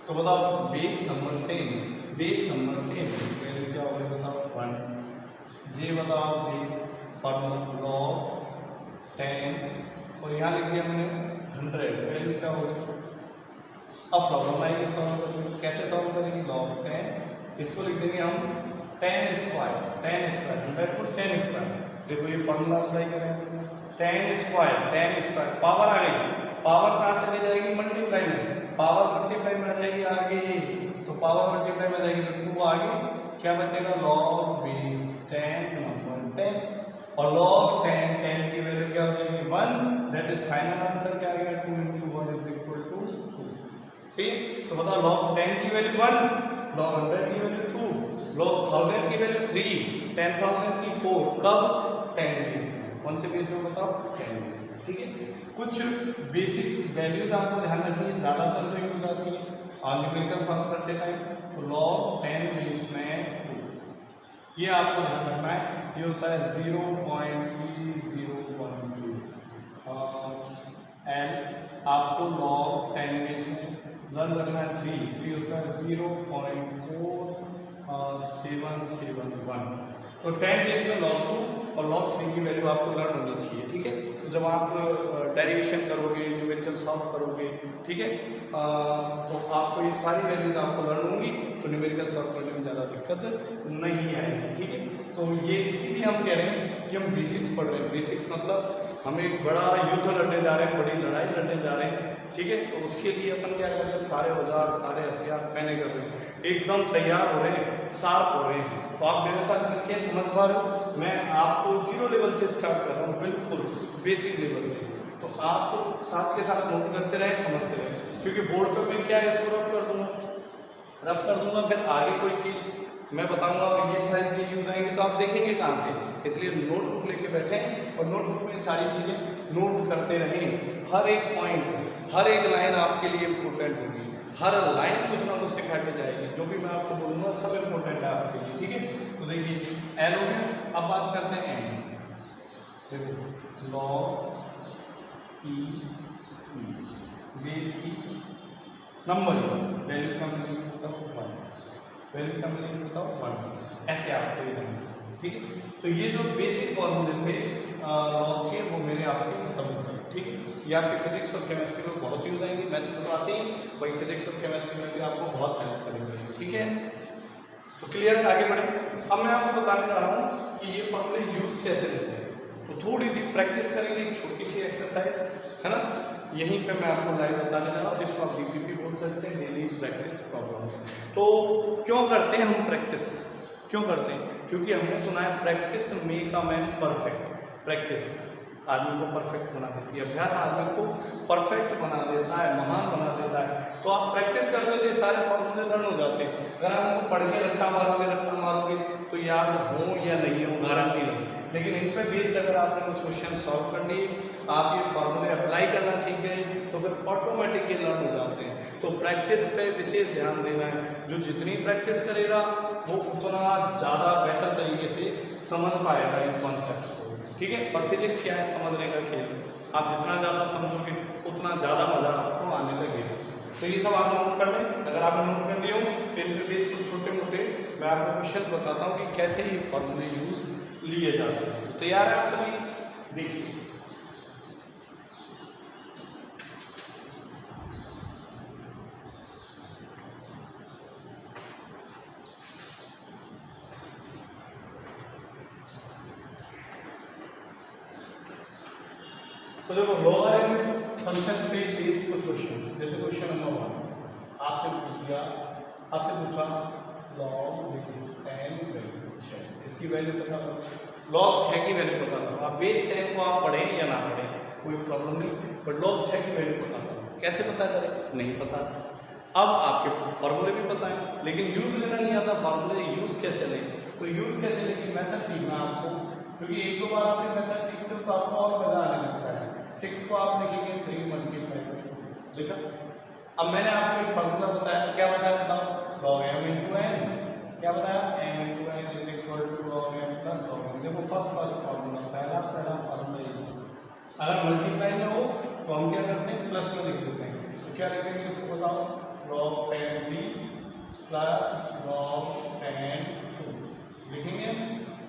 तो बताओ बेस नंबर सेम वैल्यू क्या होगा, बताओ 1, जे बताओ जे फॉर्मूला लॉग 10 और यहाँ लिख दिया हमने 100, वैल्यू क्या होगा। अब प्रॉब्लम आएगी सॉल्व करने, कैसे सॉल्व करेंगे, लॉग 10 इसको लिख देंगे हम 10 स्क्वायर 100 को 10 स्क्वायर, देखो ये फॉर्मूला अप्लाई करें, 10 स्क्वायर पावर आ गई, पावर कहाँ चली जाएगी, मल्टीप्लाई में, पावर मल्टीप्लाई में आ जाएगी आगे, तो पावर मल्टीप्लाई में जाएगी तो 2 आगे क्या बचेगा, लॉग बेस 10 नंबर 10 और लॉग 10 की वैल्यू क्या हो जाएगी 1, दैट इज फाइनल आंसर क्या आ गया, 2 × 1 = 2। ठीक, तो बताओ लॉग 10 की वैल्यू 1, लॉग 100 की वैल्यू 2, लॉग 1000 की वैल्यू 3, 10,000 की 4, कब, 10 बेस में, कौन से बेस में बताओ, 10 बेस में, ठीक है। कुछ बेसिक वैल्यूज आपको ध्यान रखनी है, ज़्यादातर जो यूज आती है और न्यूमेरिकल सॉल्व करते टाइम, तो लॉग 10 बेस में ये आपको ध्यान रखना है, ये होता है 0.3010 एंड आपको लॉग 10 बेस में लर्न रखना है 3 होता है 0.4771, तो 10 बेस में लॉग 2 और लॉग 3 की वैल्यू आपको लर्न होनी चाहिए, ठीक है। तो जब आप डेरिवेशन करोगे, न्यूमेरिकल सॉल्व करोगे, ठीक है, तो आपको ये सारी वैल्यूज आपको लर्न होंगी, तो न्यूमेरिकल सॉल्व करने में ज़्यादा दिक्कत नहीं आएगी, ठीक है। तो ये इसीलिए हम कह रहे हैं कि हम बेसिक्स पढ़ रहे हैं, बेसिक्स मतलब हम एक बड़ा युद्ध लड़ने जा रहे हैं, बड़ी लड़ाई लड़ने जा रहे हैं, ठीक है। तो उसके लिए अपन क्या कर रहे हैं, सारे औजार सारे हथियार पहने कर रहे हैं, एकदम तैयार हो रहे हैं, शार्प हो रहे हैं। तो आप मेरे साथ मिलकर समझ पा रहे हो, मैं आपको 0 लेवल से स्टार्ट कर रहा हूँ, बिल्कुल बेसिक लेवल से, तो आप साथ के साथ नोट करते रहे, समझते रहे, क्योंकि बोर्ड पर मैं क्या है इसको रफ कर दूंगा, फिर आगे कोई चीज़ मैं बताऊंगा और ये सारी चीज़ें यूज आएंगी तो आप देखेंगे कहाँ से, इसलिए नोटबुक लेके बैठे और नोटबुक में सारी चीज़ें नोट करते रहें, हर एक पॉइंट, हर एक लाइन आपके लिए इम्पोर्टेंट होगी, हर लाइन कुछ ना कुछ सिखा के जाएगी, जो भी मैं आपको बोलूँगा सब इम्पोर्टेंट है आपके लिए, ठीक है। तो देखिए एल हो गया, अब बात करते हैं एन, देखो लॉग ई बेस की नंबर वैल्यू का मिलेगी बताओ 1, वैल्यू का मिलेगी बताओ 1, ऐसे आपको ये जानते हैं, ठीक है। तो ये जो बेसिक फॉर्मूले थे लॉग के वो मेरे आपके खत्म होते हैं, ठीक है। ये आपकी फिजिक्स और केमिस्ट्री में बहुत यूज आएंगे, मैथ्स में तो आते ही, वही फिजिक्स और केमिस्ट्री में भी आपको बहुत हेल्प करेंगे, ठीक है। तो क्लियर है, आगे बढ़े। अब मैं आपको बताने जा रहा हूँ कि ये फॉर्मूले यूज कैसे लेते हैं, तो थोड़ी सी प्रैक्टिस करेंगे, एक छोटी सी एक्सरसाइज है ना, यहीं पे मैं आपको लाइव बताने जा रहा हूँ, इसको आप DPP बोल सकते हैं, डेली प्रैक्टिस प्रॉब्लम्स। तो क्यों करते हैं हम प्रैक्टिस, क्यों करते हैं, क्योंकि हमने सुना है practice make a man perfect, practice आदमी को परफेक्ट बना देती है, अभ्यास आदमी को परफेक्ट बना देता है, महान बना देता है। तो आप प्रैक्टिस करते हो तो ये सारे फॉर्मूले लर्न हो जाते हैं। अगर आप उनको पढ़ के रट्टा मारोगे तो याद हो या नहीं हो गारंटी नहीं, लेकिन इन पर बेस्ड अगर आपने कुछ क्वेश्चन सॉल्व कर लिए, आप ये फॉर्मूले अप्लाई करना सीख गए, तो फिर ऑटोमेटिकली लर्न हो जाते हैं। तो प्रैक्टिस पे विशेष ध्यान देना है, जो जितनी प्रैक्टिस करेगा वो उतना ज़्यादा बेटर तरीके से समझ पाएगा इन कॉन्सेप्ट्स को, ठीक है। और फिजिक्स क्या है, समझने का खेल, आप जितना ज़्यादा समझोगे उतना ज़्यादा मज़ा आपको आने लगेगा। तो ये सब आप नोट कर लें, अगर आपने नोट कर लिया हो इन बेस कुछ छोटे मोटे मैं आपको क्वेश्चंस बताता हूँ कि कैसे ये फॉर्मूले यूज लिए जाते हैं। तो तैयार है आप सभी, देखिए तो देखो लोअरिथमिक फंक्शंस पे बेस्ड कुछ क्वेश्चंस, जैसे क्वेश्चन नंबर 1 आपसे पूछा log बेस 10 वैल्यू 6, इसकी वैल्यू पता करो, log 6 की वैल्यू पता करो। आप बेस 10 को आप पढ़ें या ना पढ़ें कोई प्रॉब्लम नहीं, बट log 6 की वैल्यू पता करो। कैसे पता करें? नहीं पता। अब आपके फॉर्मूले भी पता है, लेकिन यूज लेना नहीं आता फॉर्मूले, यूज कैसे लें? तो यूज कैसे लें मेथड सीखना आपको, क्योंकि एक दो बार आपने मेथड सीखते हो तो आपको और मजा आने लगता है। 6 को आप लिखेंगे 3 मल्टीप्लाई करेंगे, देखा। अब मैंने आपको एक फार्मूला बताया, क्या बताया बताओ? log m into n, क्या बताया? m into n is equal to log m plus log n। देखो फर्स्ट फार्मूला, पहला फार्मूला ये। अगर मल्टीप्लाई में हो तो हम क्या करते हैं? प्लस में लिख देते हैं। तो क्या लिखेंगे इसको बताओ? log 10 3 प्लस log 10 2 लिखेंगे,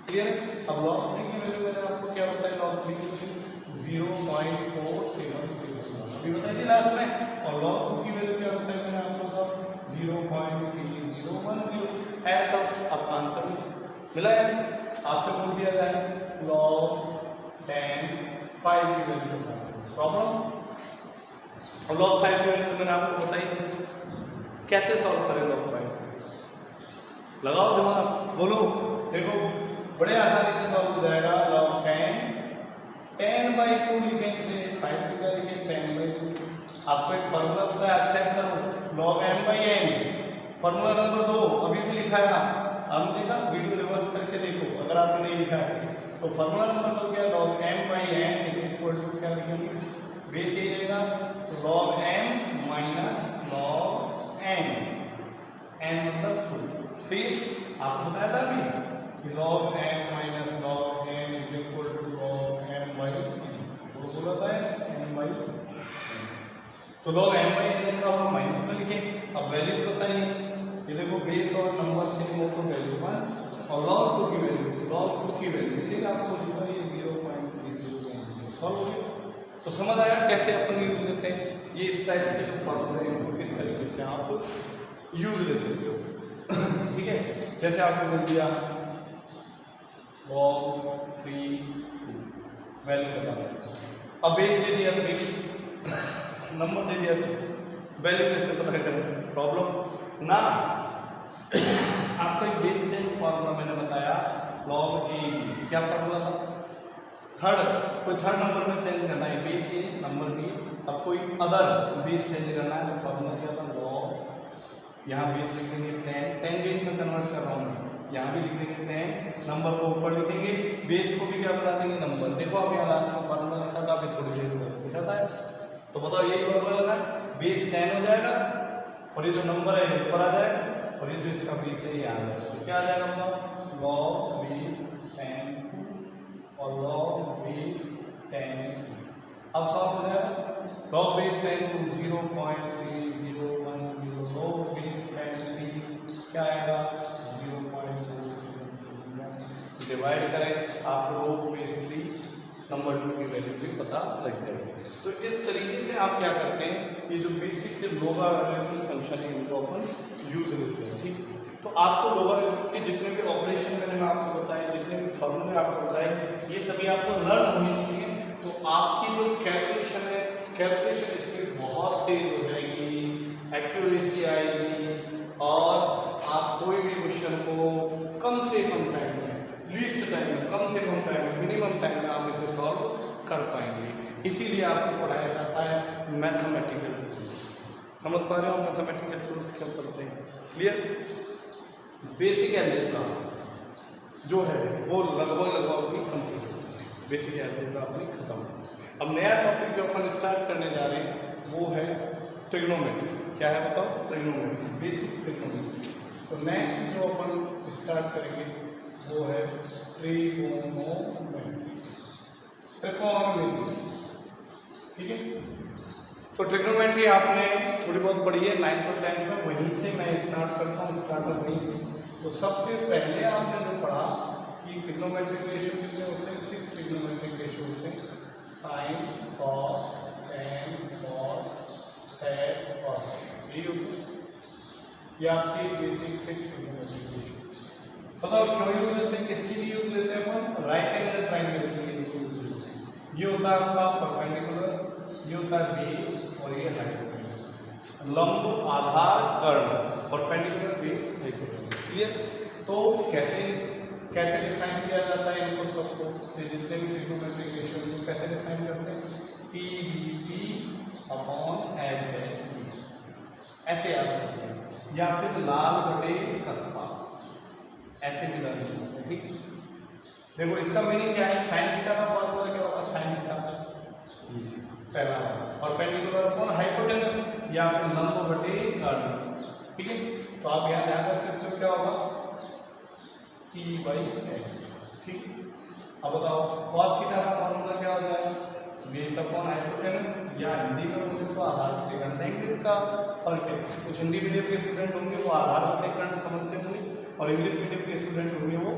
क्लियर? अब log 3 की वैल्यू मैंने आपको क्या बताया? log 3 की वैल्यू 0.477 अभी बताई थी लास्ट में, और log 2 की वैल्यू क्या बताई मैंने आपको? 0.3010 है। तब आपका आंसर मिला है। आपसे बोल दिया जाए log 10 5 की वैल्यू बताओ, प्रॉब्लम। और log 5 की वैल्यू मैंने आपको बताई, कैसे सॉल्व करें log 5? लगाओ दिमाग, बोलो। देखो बड़े आसानी से सॉल्व हो जाएगा। log 10/2 लिखेंगे, इसे 5 की क्या लिखेंगे? 10/2। आपको एक फॉर्मूला पता है, अच्छा करो, log m/n, फॉर्मूला नंबर 2 अभी भी लिखा है। हम देखा, वीडियो रिवर्स करके देखो अगर आपने नहीं लिखा है तो। फॉर्मूला नंबर 2 क्या? log m/n is equal to क्या लिखेंगे? बेस ये रहेगा तो log m minus log n, n मतलब 2, सही है। आपको बताया था अभी कि log m minus log n is equal to log m/n, वो बोला था m/n। तो log m/n का हम माइनस में लिखें। अब वैल्यू बताइए, ये देखो बेस और नंबर सेम हो तो वैल्यू 1, और log 2 की वैल्यू ये आपको लिखा है 0.30 सॉल्व हो गया। तो समझ आया कैसे अपन यूज लेते हैं? ये इस टाइप के जो फॉर्मूले हैं इस तरीके से आप यूज ले सकते हो, ठीक है। जैसे आपने बोल दिया log 3 वैल्यू बता, अब बेस दे दिया 3, नंबर दे दिया, वैल्यू कैसे पता करें? प्रॉब्लम ना। आपको एक बेस चेंज फार्मूला मैंने बताया, log a, क्या फार्मूला था? कोई थर्ड नंबर में चेंज करना है, बेस ए नंबर बी। अब कोई अदर बेस चेंज करना है तो फार्मूला क्या था? log, यहाँ बेस लिख देंगे 10 बेस में कन्वर्ट कर रहा हूँ, यहाँ भी लिख देंगे 10, नंबर को ऊपर लिखेंगे, बेस को भी क्या बता देंगे? नंबर। देखो अब यहाँ लास्ट में फार्मूला लिखा था, अभी थोड़ी देर में लिखा था, तो बताओ यही फार्मूला लगा, बेस 10 हो जाएगा और ये जो नंबर है ऊपर आ जाएगा, और ये जो इसका बेस है ये आ जाएगा। तो क्या आ जाएगा बताओ? log बेस 10 और log बेस 10। अब सॉल्व हो जाएगा। log बेस 10 को 0.3010, log बेस 10 क्या आएगा? 0.477। डिवाइड करें, आपको log बेस 3 नंबर 2 की वैल्यू भी पता लग जाएगी। तो इस तरीके से आप क्या करते हैं, ये जो बेसिक लोगारिथम फंक्शन है इनको अपन यूज लेते हैं, ठीक। तो आपको लोगारिथम के जितने भी ऑपरेशन मैंने आपको बताए, जितने भी फॉर्मूले आपको बताए, ये सभी आपको लर्न होनी चाहिए। तो आपकी जो कैलकुलेशन है, कैलकुलेशन स्पीड बहुत तेज हो जाएगी, एक्यूरेसी आएगी, और आप कोई भी क्वेश्चन को कम से कम टाइम में, लीस्ट टाइम में, कम से कम टाइम में, मिनिमम टाइम में आप इसे सॉल्व कर पाएंगे। इसीलिए आपको पढ़ाया जाता है मैथमेटिकल टूल्स। समझ पा रहे हो मैथमेटिकल टूल्स क्या करते हैं? क्लियर? बेसिक अलजेब्रा जो है वो लगभग अपनी कंप्लीट होती है, बेसिक अलजेब्रा अपनी खत्म। अब नया टॉपिक जो अपन स्टार्ट करने जा रहे हैं वो है ट्रिग्नोमेट्री। क्या है बताओ? Trigonometry, basic trigonometry. तो नेक्स्ट जो अपन स्टार्ट करेंगे वो है ट्रिग्नोमेट्री, ठीक है। तो ट्रिग्नोमेट्री आपने थोड़ी बहुत पढ़ी है 9th और 10th में, वहीं से मैं स्टार्ट करता हूँ, स्टार्टर वहीं से। तो सबसे पहले आपने जो पढ़ा कि ट्रिग्नोमेट्रिक रेशियो कितने होते हैं? 6 ट्रिग्नोमेट्रिक रेशियो होते हैं, साइन, कॉस, टेन, कॉस, सेक, कॉस, यही होते हैं। ये आपकी बेसिक 6 ट्रिग्नोमेट्रिक रेशियो। बताओ क्यों यूज लेते हैं, किसके लिए यूज लेते हैं अपन? राइट एंगल ट्रायंगल के लिए यूज लेते हैं। ये होता है आपका परपेंडिकुलर, ये होता है बेस, और ये हाइपोटेन्यूज। लंब आधार कर्ण, परपेंडिकुलर बेस हाइपोटेनस। क्लियर? तो कैसे डिफाइन किया जाता है इनको सबको, जितने भी ट्रिग्नोमेट्रिक रेशियो को कैसे डिफाइन करते हैं? PDP अपॉन HHP, ऐसे याद रखते हैं, या फिर लाल बटे कत्था, ऐसे भी लर्न करते हैं। ठीक, देखो इसका मीनिंग क्या है? साइन थीटा का फॉर्मूला क्या होगा? साइन थीटा पहला, परपेंडिकुलर अपॉन हाइपोटेनस या फिर लंब बटे कर्ण। ठीक है, तो आप यहाँ ध्यान रख सकते हो क्या होगा? P/H। ठीक, अब बताओ cos थीटा का फॉर्मूला क्या हो जाएगा? बेस अपॉन हाइपोटेनस, या हिंदी में बोले तो आधार बटे कर्ण। इंग्लिश का फर्क है, कुछ हिंदी मीडियम के स्टूडेंट होंगे वो आधार बटे कर्ण समझते होंगे, और इंग्लिश मीडियम के स्टूडेंट होंगे वो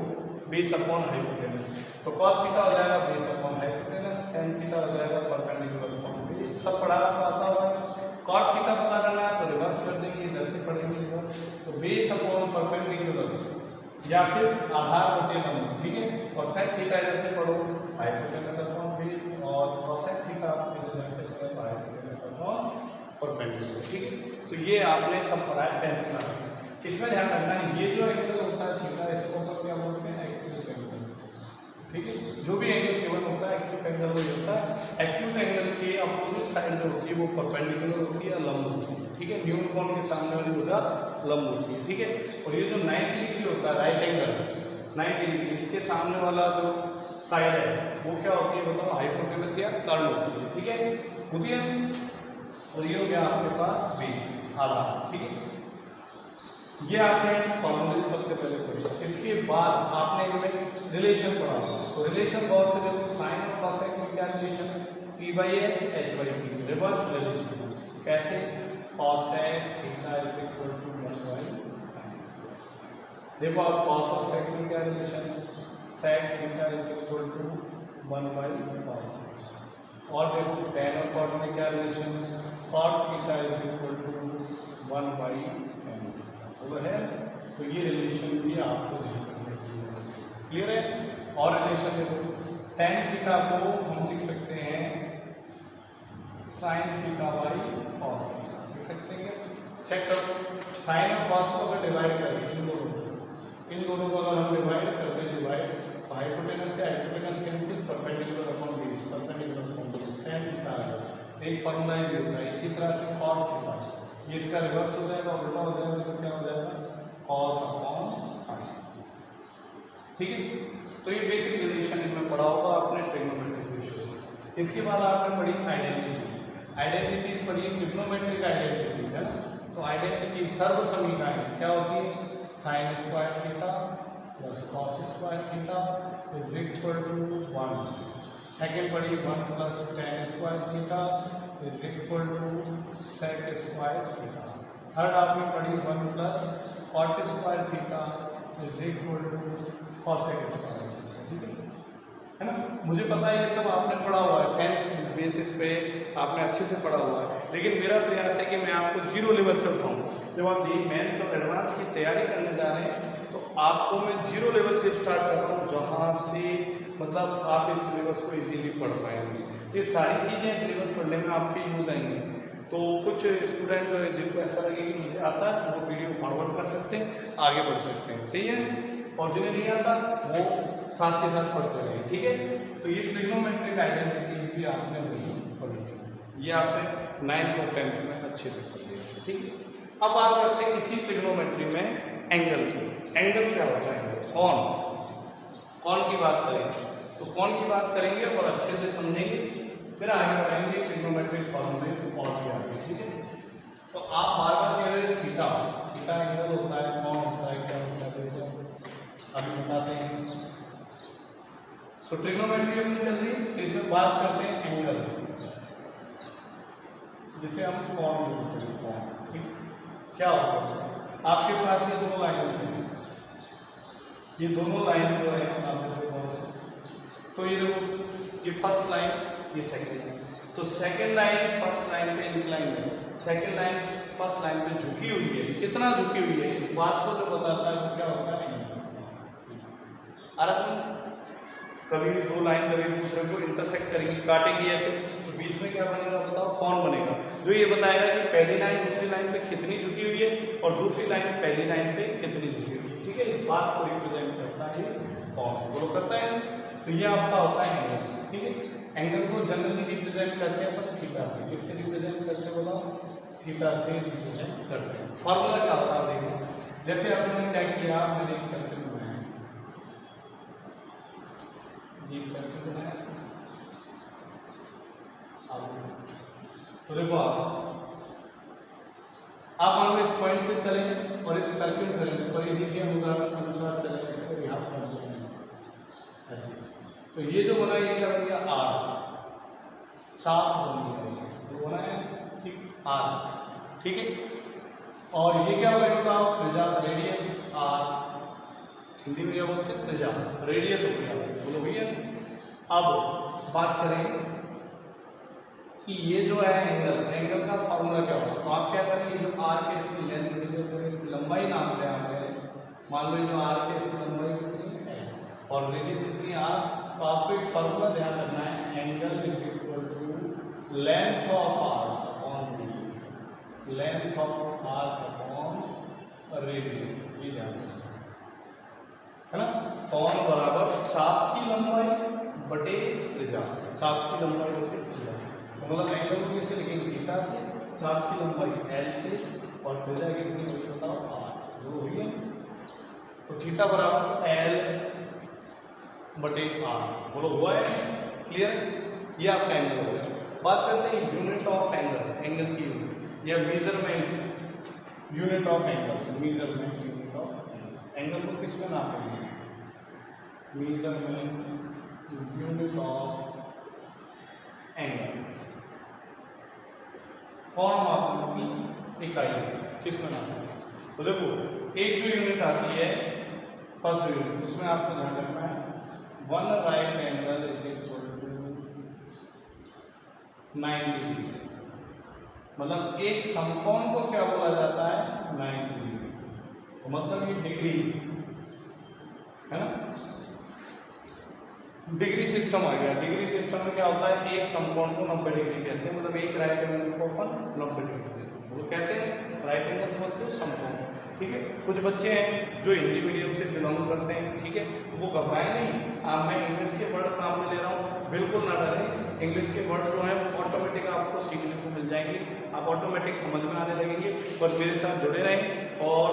बेस अपॉन हाइपोटेनस। तो cos थीटा हो जाएगा base upon hypotenuse, tan theta हो जाएगा परपेंडिकुलर अपॉन बेस। सब पढ़ा आता होगा। cos थीटा पता करना है तो रिवर्स कर देंगे, इधर से पढ़ेंगे रिवर्स, तो बेस अपॉन परपेंडिकुलर या फिर आधार बटे लंब। ठीक है, और sin थीटा इधर से पढ़ो हाइपोटेनस अपॉन बेस, और cosec थीटा इधर से पढ़ो हाइपोटेनस अपॉन परपेंडिकुलर। ठीक है, तो ये आपने सब पढ़ा है 10th क्लास में। इसमें ध्यान रखना है ये जो एंगल होता है थीटा, इसको अपन क्या बोलते हैं? Acute angle. ठीक है, जो भी एंगल केवल होता है एक्यूट एंगल वही होता है। एक्यूट एंगल की अपोजिट साइड जो होती है वो परपेंडिकुलर होती है या लंब होती है। ठीक है, न्यून कोण के सामने वाली भुजा लंब होती है। ठीक है, और ये जो 90 डिग्री होता है राइट एंगल 90 डिग्री, इसके सामने वाला जो साइड है वो क्या होती है? बताओ, हाइपोटेनस या कर्ण होती है। ठीक है, होती है। और ये हो गया आपके पास बेस आधार। ठीक है, ये आपने फॉर्मूले सबसे पहले पढ़ी। इसके बाद आपने इनमें रिलेशन पढ़ा, तो रिलेशन गौर से देखो, साइन और कॉसेक में क्या रिलेशन है? P/H H/P, reverse relation. कैसे? Cosec theta is equal to 1/sin। देखो आप कॉस और सेक में क्या रिलेशन है? Sec theta is equal to 1/cos theta. और देखो tan और cot में क्या रिलेशन है? cot theta is equal to 1/tan है। तो ये रिलेशन भी आपको क्लियर है। और रिलेशन देखो, tan थीटा को हम लिख सकते हैं sin theta by cos theta, लिख सकते हैं। चेक करो, sin और cos को अगर डिवाइड करें इन दोनों को अगर हम डिवाइड करते हैं, डिवाइड हाइपोटेनस से hypotenuse cancel, perpendicular upon base, perpendicular upon base, tan theta आ जाएगा। एक फॉर्मूला ये होता है। इसी तरह से cos थीटा, ये इसका रिवर्स हो जाएगा, उल्टा हो जाएगा, तो क्या हो जाएगा? cos upon sin। ठीक है, तो ये बेसिक रिलेशन इनमें पढ़ा होगा आपने ट्रिग्नोमेट्रिक रेशियो। इसके बाद आपने पढ़ी आइडेंटिटीज पढ़ी, ट्रिग्नोमेट्रिक आइडेंटिटीज है ना। तो आइडेंटिटी सर्व समीकरण क्या होती है? Sine square theta plus cos square theta is equal to 1। Second पढ़ी 1 plus tan square theta is equal to sec square theta. Third आपने पढ़ी 1 plus cot square theta is equal to cosec square theta. ठीक है ना, मुझे पता है ये सब आपने पढ़ा हुआ है 10th बेसिस पे आपने अच्छे से पढ़ा हुआ है, लेकिन मेरा प्रयास है कि मैं आपको जीरो लेवल से उठाऊँ। जब आप जेईई मेंस और एडवांस की तैयारी करने जा रहे हैं तो आपको मैं जीरो लेवल से स्टार्ट कर रहा हूँ, जहाँ से मतलब आप इस सिलेबस को इजीली पढ़ पाएंगे। ये सारी चीज़ें सिलेबस पढ़ने में आपके यूज आएंगी। तो कुछ स्टूडेंट जिनको ऐसा लगे कि मुझे आता है वो वीडियो फॉरवर्ड कर सकते हैं, आगे बढ़ सकते हैं। सही है, और जिन्हें नहीं आता वो साथ के साथ पढ़ते रहे। ठीक है, तो ये ट्रिग्नोमेट्रिक आइडेंटिटीज भी आपने वही पढ़ी थी, ये आपने 9th और 10th में अच्छे से पढ़ लिया। ठीक है, अब बात करते हैं इसी ट्रिग्नोमेट्री में एंगल की। एंगल क्या होता है? कौन की बात करें तो कौन की बात करेंगे और अच्छे से समझेंगे, फिर आगे बढ़ेंगे ट्रिग्नोमेट्रिक फॉर्मूले और भी आगे। ठीक है, तो आप बार बार कह रहे हैं थीटा एंगल होता है, कौन होता है, क्या होता है, अभी बताते हैं। तो ट्रिग्नोमेट्री अपनी चल रही है, तो इसमें बात करते हैं एंगल, जिसे हम कौन बोलते हैं। कौन ठीक क्या होता है? आपके पास ये दोनों लाइन्स हैं, ये दोनों लाइन जो है आपके पास, तो ये देखो ये फर्स्ट लाइन, ये सेकंड लाइन। तो सेकंड लाइन फर्स्ट लाइन पे इंक्लाइन है, सेकंड लाइन फर्स्ट लाइन पे झुकी हुई है। कितना झुकी हुई है इस बात को जो बताता है वो क्या होता है? कभी दो लाइन जब एक दूसरे को इंटरसेक्ट करेंगी, काटेंगी ऐसे, तो बीच बीच में क्या बनेगा बताओ, कौन बनेगा, जो ये बताएगा कि पहली लाइन दूसरी लाइन पे कितनी झुकी हुई है और दूसरी लाइन पहली लाइन पे कितनी झुकी हुई है। ठीक है, इस बात को रिप्रेजेंट करता है कौन, वो करता है। तो ये आपका होता है एंगल। ठीक है, एंगल को जनरली रिप्रेजेंट करते हैं अपन थीटा से। किससे रिप्रेजेंट करते हैं बताओ, थीटा से रिप्रेजेंट करते हैं। फॉर्मूला क्या होता है देखो, जैसे आपने क्या किया, मैंने एक सर्कल बनाया, एक सर्कल बनाया, तो देखो आप मान लो इस पॉइंट से चले और इस सर्कल से परिधि के अनुसार चले, इसको यहाँ पर ऐसे, तो ये जो बना ये क्या बन गया, आर, चाप बन गया, तो बना है ठीक आर। ठीक है, और ये क्या हो गया बताओ, त्रिज्या, रेडियस आर, हिंदी में क्या बोलते हैं, त्रिज्या, रेडियस हो गया, बोलो भैया। अब बात करें कि ये जो है एंगल का फॉर्मूला क्या होगा, तो आप क्या करें, ये जो आर के इसकी लेंथ मेजर करें, इसकी लंबाई नाप रहे हैं, मान लो ये जो आर के इसकी लंबाई कितनी है और रेडियस कितनी आर, तो आपको एक फॉर्मूला ध्यान रखना है, angle is equal to length of r upon radius, length of r upon radius, ये ध्यान रखना है ना। कौन बराबर चाप की लंबाई बटे त्रिज्या, चाप की लंबाई बटे त्रिज्या, मतलब एंगल को किससे लिखेंगे, थीटा से, चाप की लंबाई एल से और त्रिज्या कितनी होगी बताओ, आर, जो हुई है। तो थीटा बराबर एल बटे आर, बोलो हुआ है, क्लियर है, ये आपका एंगल हो गया। बात करते हैं यूनिट ऑफ एंगल, एंगल की यूनिट या measurement, unit of angle, measurement unit of angle, angle को किस में नापेंगे, मेजरमेंट यूनिट ऑफ एंगल, कौन मापने की इकाई किस में नापना है। तो देखो एक जो यूनिट आती है फर्स्ट यूनिट, उसमें आपको ध्यान रखना है, one right angle is equal to 90 degree, मतलब एक समकोण को क्या बोला जाता है, 90 डिग्री, तो मतलब ये डिग्री है ना, डिग्री सिस्टम आ गया। डिग्री सिस्टम में क्या होता है, एक समकोण को 90 डिग्री कहते हैं, मतलब एक राइट एंगल को अपन 90 डिग्री वो कहते हैं राइट एंगल, समझते हो, समकोण। ठीक है, कुछ बच्चे हैं जो हिंदी मीडियम से बिलोंग करते हैं, ठीक है, वो घबराए नहीं, मैं इंग्लिश के वर्ड काम में ले रहा हूँ, बिल्कुल ना डरें, इंग्लिश के वर्ड जो है वो ऑटोमेटिक आपको सीखने को मिल जाएंगे, आप ऑटोमेटिक समझ में आने लगेंगे, बस मेरे साथ जुड़े रहें और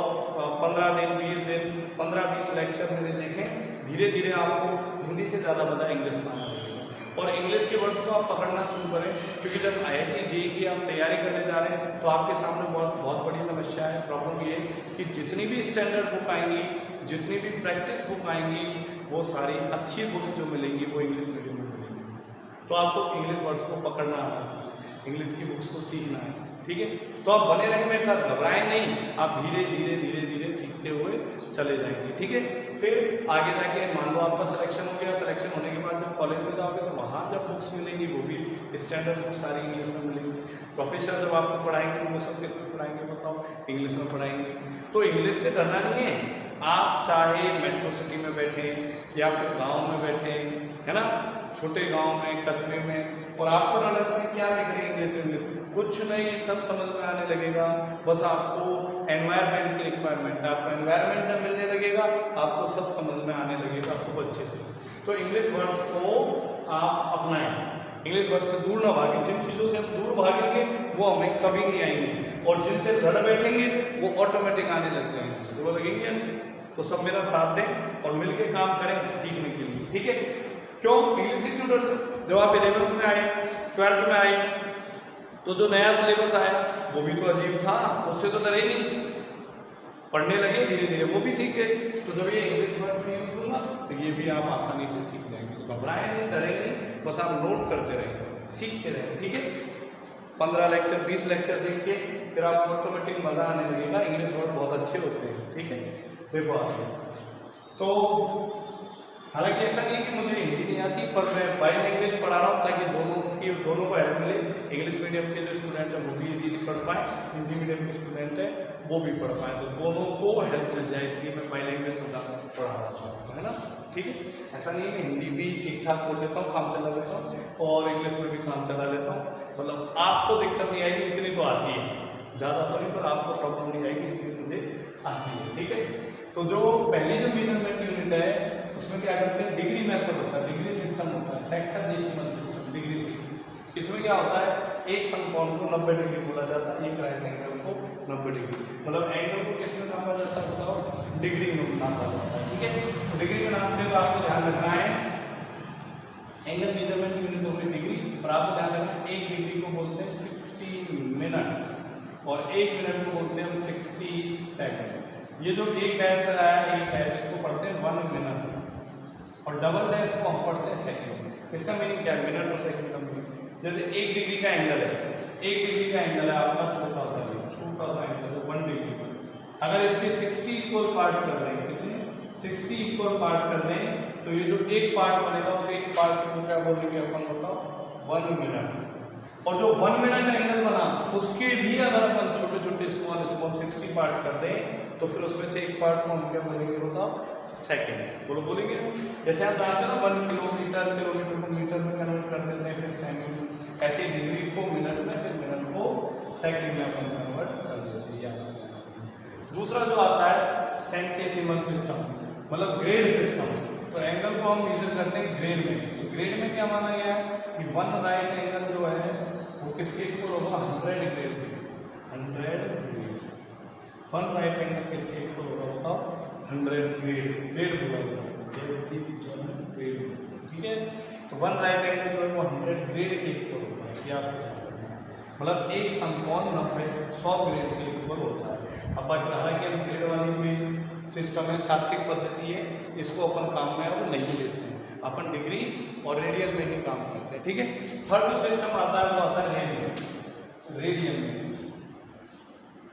15 दिन 20 दिन 15-20 लेक्चर मैंने देखें, धीरे धीरे आपको हिंदी से ज़्यादा मज़ा इंग्लिश में आना लगेगा और इंग्लिश के वर्ड्स को आप पकड़ना शुरू करें, क्योंकि जब IIT JEE की आप तैयारी करने जा रहे हैं तो आपके सामने बहुत बड़ी समस्या है, प्रॉब्लम ये है कि जितनी भी स्टैंडर्ड बुक आएंगी, जितनी भी प्रैक्टिस बुक आएंगी, वो सारी अच्छी बुक्स जो मिलेंगी वो इंग्लिश मीडियम में मिलेंगी। तो आपको इंग्लिश वर्ड्स को पकड़ना आना चाहिए, इंग्लिश की बुक्स को सीखना है, ठीक है। तो आप बने रहें मेरे साथ, घबराएं नहीं, आप धीरे धीरे धीरे धीरे सीखते हुए चले जाएंगे, ठीक है। फिर आगे जाके मान लो आपका सिलेक्शन हो गया, सिलेक्शन होने के बाद जब कॉलेज में जाओगे तो वहाँ जब बुक्स मिलेंगी वो भी स्टैंडर्ड बुक्स सारी इंग्लिश में मिलेंगी। प्रोफेसर जब आपको पढ़ाएंगे तो वो सब किस में पढ़ाएंगे बताओ, इंग्लिश में पढ़ाएंगे। तो इंग्लिश से डरना नहीं है, आप चाहे मेट्रो सिटी में बैठे या फिर गाँव में बैठे, है ना, छोटे गाँव में, कस्बे में, और आपको डर लगता है क्या लिख रहे हैं इंग्लिश में, कुछ नहीं, सब समझ में आने लगेगा। बस आपको एनवायरनमेंट की रिक्वायरमेंट है, आपको एनवायरनमेंट जब मिलने लगेगा आपको सब समझ में आने लगेगा खूब अच्छे से। तो इंग्लिश वर्ड्स को आप अपनाएं, इंग्लिश वर्ड से दूर ना भागें, जिन चीज़ों से हम दूर भागेंगे वो हमें कभी नहीं आएंगे, और जिनसे लड़ बैठेंगे वो ऑटोमेटिक आने लग जाएंगे, तो वो लगेंगे। तो सब मेरा साथ दें और मिलकर काम करें सीखने के लिए, ठीक है। क्यों इंग्लिश से क्यों डरते? जब आप 11th में आए, 12th में आए, तो जो नया सिलेबस आया वो भी तो अजीब था, उससे तो डरे नहीं, पढ़ने लगे धीरे धीरे वो भी सीख गए। तो जब ये इंग्लिश वर्ड में यूज होगा तो ये भी आप आसानी से सीख जाएंगे। तो घबराएं नहीं, डरे नहीं, बस आप नोट करते रहें, सीखते रहें, ठीक है। 15 लेक्चर 20 लेक्चर देख के फिर आपको ऑटोमेटिक मज़ा आने लगेगा, इंग्लिश वर्ड बहुत अच्छे होते हैं, ठीक है। देखो आप तो हालांकि ऐसा नहीं है कि मुझे हिंदी नहीं आती, पर मैं बाई लैंग्वेज पढ़ा रहा हूँ ताकि दोनों को हेल्प मिले। इंग्लिश मीडियम के जो स्टूडेंट है वो भी इजीली पढ़ पाए, हिंदी मीडियम के स्टूडेंट है वो भी पढ़ पाए, तो दोनों को हेल्प मिल जाए, इसलिए मैं बाई लैंग्वेज पढ़ा रहा हूँ, है ना। ठीक है, ऐसा नहीं है कि हिंदी भी ठीक ठाक बोल लेता हूँ, काम चला लेता हूँ, और इंग्लिश में भी काम चला लेता हूँ। मतलब आपको दिक्कत नहीं आएगी, इतनी तो आती है, ज़्यादा तो नहीं, पर आपको प्रॉब्लम नहीं आएगी, इतनी मुझे आती है। ठीक है, तो जो पहली जो मेजरमेंट यूनिट है उसमें क्या करते हैं, डिग्री मेथड होता है, डिग्री सिस्टम होता है, सेक्शन-डेसिमल सिस्टम, डिग्री सिस्टम। इसमें क्या होता है, एक समकोण को 90 डिग्री बोला जाता है, एक राइट एंगल को 90 डिग्री, मतलब एंगल को किस में नापा जाता है बताओ, डिग्री में नापा जाता है। ठीक है, तो डिग्री में नापने का आपको ध्यान रखना है, एंगल मेजरमेंट यूनिट होगी डिग्री, और आपको ध्यान रखना है एक डिग्री को बोलते हैं 60 मिनट, और एक मिनट को बोलते हैं हम 60 सेकंड। ये जो एक डैश लगाया है, एक डैश, इसको पढ़ते हैं 1 मिनट, और डबल डैश को हम पढ़ते हैं सेकंड। इसका मीनिंग क्या है, मिनट और सेकंड का मीनिंग। जैसे 1 डिग्री का एंगल है, 1 डिग्री का एंगल है आपका छोटा सा एंगल है 1 डिग्री का, अगर इसके 60 इक्वल पार्ट कर रहे हैं, कितने 60 इक्वल पार्ट कर रहे हैं, तो ये जो एक पार्ट बनेगा उस एक पार्ट को क्या बोलेंगे अपन, बताओ 1 मिनट। और जो 1 मिनट एंगल बना उसके भी अगर अपन छोटे छोटे स्मॉल 60 पार्ट कर दें, तो फिर उसमें से एक पार्ट को हम क्या बोलेंगे बताओ, सेकंड। बोलेंगे, जैसे आप जानते हैं ना 1 किलोमीटर को मीटर में कन्वर्ट कर देते हैं, फिर सेकंड, ऐसे डिग्री को मिनट में, फिर मिनट को सेकंड में अपन कन्वर्ट कर देते हैं। दूसरा जो आता है सेंटेसिमल सिस्टम, मतलब ग्रेड सिस्टम। तो एंगल को हम मेजर करते हैं ग्रेड में, तो ग्रेड में क्या माना गया है कि 1 राइट एंगल जो है वो किसके इक्वल होगा, 100 ग्रेड के, 100 1 राइट एंगल किसके इक्वल होगा बताओ, 100 ग्रेड बोला जाता है, ठीक है। तो 1 राइट एंगल जो है वो 100 ग्रेड के इक्वल होता है, क्या मतलब एक समकोण 100 ग्रेड के इक्वल होता है। अब हालांकि हम ग्रेड वाली कोई सिस्टम है, शास्त्रीय पद्धति है, इसको अपन काम में अब नहीं लेते हैं, अपन डिग्री और रेडियन में ही काम करते हैं। ठीक है, थर्ड जो सिस्टम आता है वो आता है रेडियन में।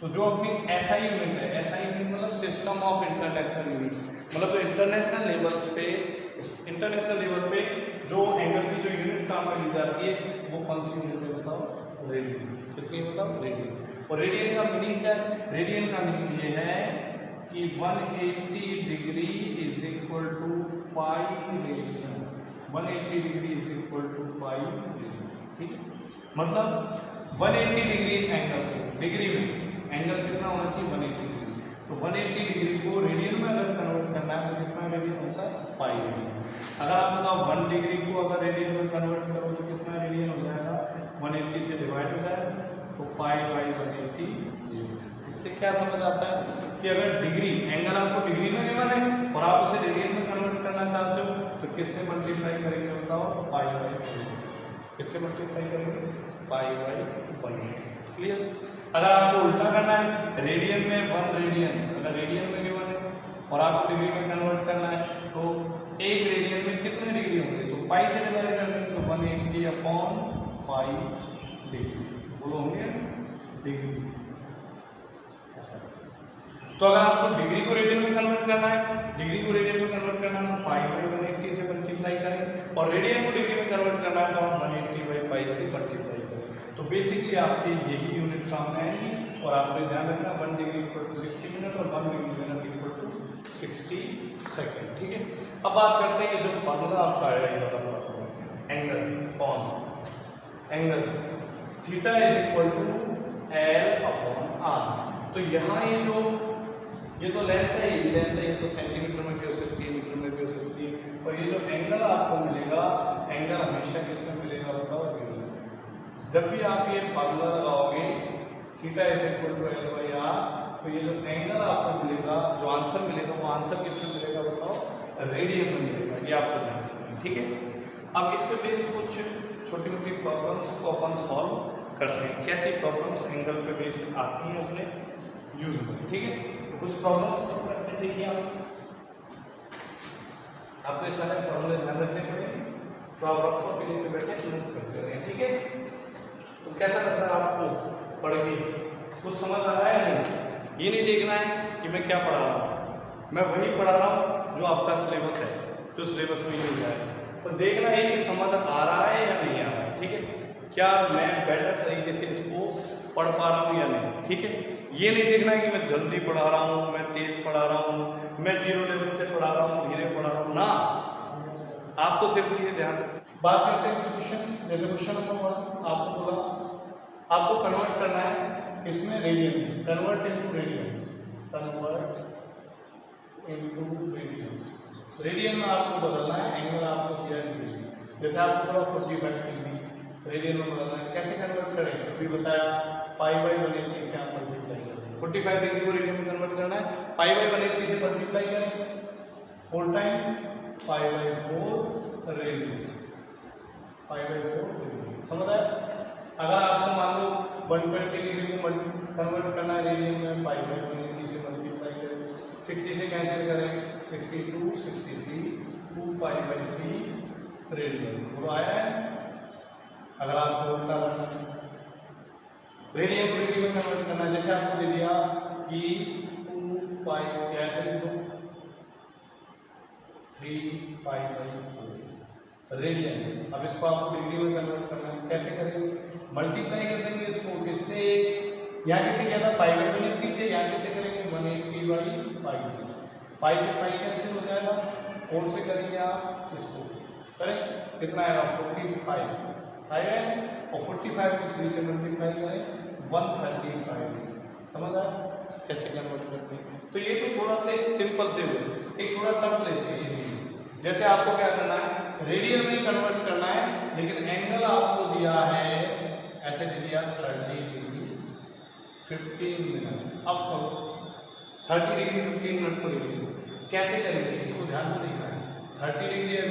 तो जो अपनी एसआई यूनिट है, एसआई यूनिट मतलब सिस्टम ऑफ इंटरनेशनल यूनिट्स, मतलब जो इंटरनेशनल लेवल पे जो एंगल की जो यूनिट काम में ली जाती है वो कौन सी यूनिट है बताओ, रेडियन। कितनी बताओ, रेडियन। और रेडियन का मीनिंग क्या है, रेडियन का मीनिंग ये है कि 180 degree is equal to pi radian, 180 degree is equal to pi radian. ठीक, मतलब 180 डिग्री एंगल, डिग्री में एंगल कितना होना चाहिए, 180 डिग्री। तो 180 डिग्री को रेडियन में अगर कन्वर्ट करना है तो कितना रेडियन होता है, पाई रेडियन। अगर आप बताओ 1 डिग्री को अगर रेडियन में कन्वर्ट करो तो कितना रेडियन हो जाएगा, 180 से डिवाइड हो जाएगा तो पाई बाई 180। इससे क्या समझ आता है कि अगर डिग्री एंगल आपको डिग्री में लेना है और आप उसे रेडियन में कन्वर्ट करना चाहते हो तो किससे मल्टीप्लाई करेंगे बताओ, पाई बाई 180। किससे मल्टीप्लाई करेंगे, पाई बाई 180। क्लियर। अगर आपको उल्टा करना है, रेडियन में 1 रेडियन, अगर रेडियन में गिवन है और आपको डिग्री में कन्वर्ट करना है तो एक रेडियन में कितने डिग्री होंगे, तो पाई से डिवाइड कर देंगे तो 180 अपॉन पाई डिग्री, बोलो होंगे डिग्री। तो अगर आपको डिग्री को रेडियन में कन्वर्ट करना है, डिग्री को रेडियन में कन्वर्ट करना है तो पाई बाई 180 से मल्टीप्लाई करें, और रेडियन को डिग्री में कन्वर्ट करना है तो आप 180 बाई पाई से मल्टीप्लाई करें। तो बेसिकली आपके यही यूनिट काम में आएगी, और आपने ध्यान रखना 1 डिग्री इक्वल टू 60 मिनट और 1 मिनट इक्वल टू 60 सेकेंड। ठीक है, अब बात करते हैं जो फार्मूला आपका आया ये वाला फार्मूला, एंगल कॉन angle theta is equal to l upon r. तो यहाँ ये तो लेंथ है, ये तो सेंटीमीटर में भी हो सकती है, मीटर में भी हो सकती है, और ये जो एंगल आपको मिलेगा, एंगल हमेशा किसमें मिलेगा बताओ, जब भी आप ये फार्मूला लगाओगे theta is equal to l by r, तो ये जो एंगल आपको मिलेगा, जो आंसर मिलेगा वो आंसर किसमें मिलेगा बताओ, रेडियन में मिलेगा, ये आपको जानना है। ठीक है, अब इस पे बेस कुछ छोटी मोटी प्रॉब्लम्स को अपन सॉल्व करते हैं, कैसी प्रॉब्लम्स एंगल पे बेस्ड आती हैं अपने यूज में। ठीक है, तो कुछ प्रॉब्लम्स तो करते हैं, देखिए आपको सारे फॉर्मूले ध्यान रखने पड़ेंगे, तो आप आपको पेज पे बैठे नोट करते रहें। ठीक है, तो कैसा लगता है आपको पढ़ के, कुछ समझ आ रहा है नहीं, ये नहीं देखना है कि मैं क्या पढ़ा रहा हूँ, मैं वही पढ़ा रहा हूँ जो आपका सिलेबस है, जो सिलेबस में यूज है। बस देखना है कि समझ आ रहा है या नहीं आ रहा है, ठीक है, क्या मैं बेटर तरीके से इसको पढ़ पा रहा हूँ या नहीं, ठीक है। ये नहीं देखना है कि मैं जल्दी पढ़ा रहा हूँ, मैं तेज पढ़ा रहा हूँ, मैं 0 लेवल से पढ़ा रहा हूँ, धीरे पढ़ा रहा हूँ ना। आप तो सिर्फ ये ध्यान रखें। बात करते हैं कुछ क्वेश्चन। जैसे क्वेश्चन नंबर 1 आपको बोला आपको कन्वर्ट करना है इसमें radian, convert into radian, convert into radian. Radian में आपको बदलना है, एंगल आपको दिया डिग्री, जैसे आपको बोला 45 डिग्री, रेडियन में बदलना है। कैसे कन्वर्ट करें अभी बताया, π/180 से आप मल्टीप्लाई करें। 45 डिग्री को रेडियन में कन्वर्ट करना है, π/180 से मल्टीप्लाई करें 4 टाइम्स π/4 रेडियन, π/4 रेडियन। समझ आया। अगर आपको मान लो 120 डिग्री को कन्वर्ट करना है रेडियन में, π/180 से मल्टीप्लाई करें, 60 से कैंसिल करें, 62 63 2π/3 रेडियन। वो आया है। अगर आपको उल्टा करना रेडियन को रेडियन में कन्वर्ट करना, जैसे आपको दे दिया कि 2π ऐसे लिखो 3π/4 रेडियन। अब इसको आपको डिग्री में कन्वर्ट करना है, कैसे करेंगे, मल्टीप्लाई कर देंगे इसको किससे, यहाँ किसे किया था π/180 से, यहाँ किसे करेंगे 180/π से, पाई से पाई कैंसिल हो जाएगा, 4 से करेंगे आप इसको, करें कितना आएगा 45 आएगा, और 45 को 3 से मल्टीप्लाई करें 135। समझ आया कैसे कन्वर्ट करते हैं। तो ये तो थोड़ा से सिंपल से हुए, एक थोड़ा टफ लेते हैं इजी। जैसे आपको क्या करना है, रेडियन में कन्वर्ट करना है, लेकिन एंगल आपको दिया है ऐसे दे दिया 30 डिग्री 15 मिनट। अब करो 30 डिग्री 15 मिनट को डिग्री कैसे करेंगे, इसको ध्यान से देखना है। 30 डिग्री एज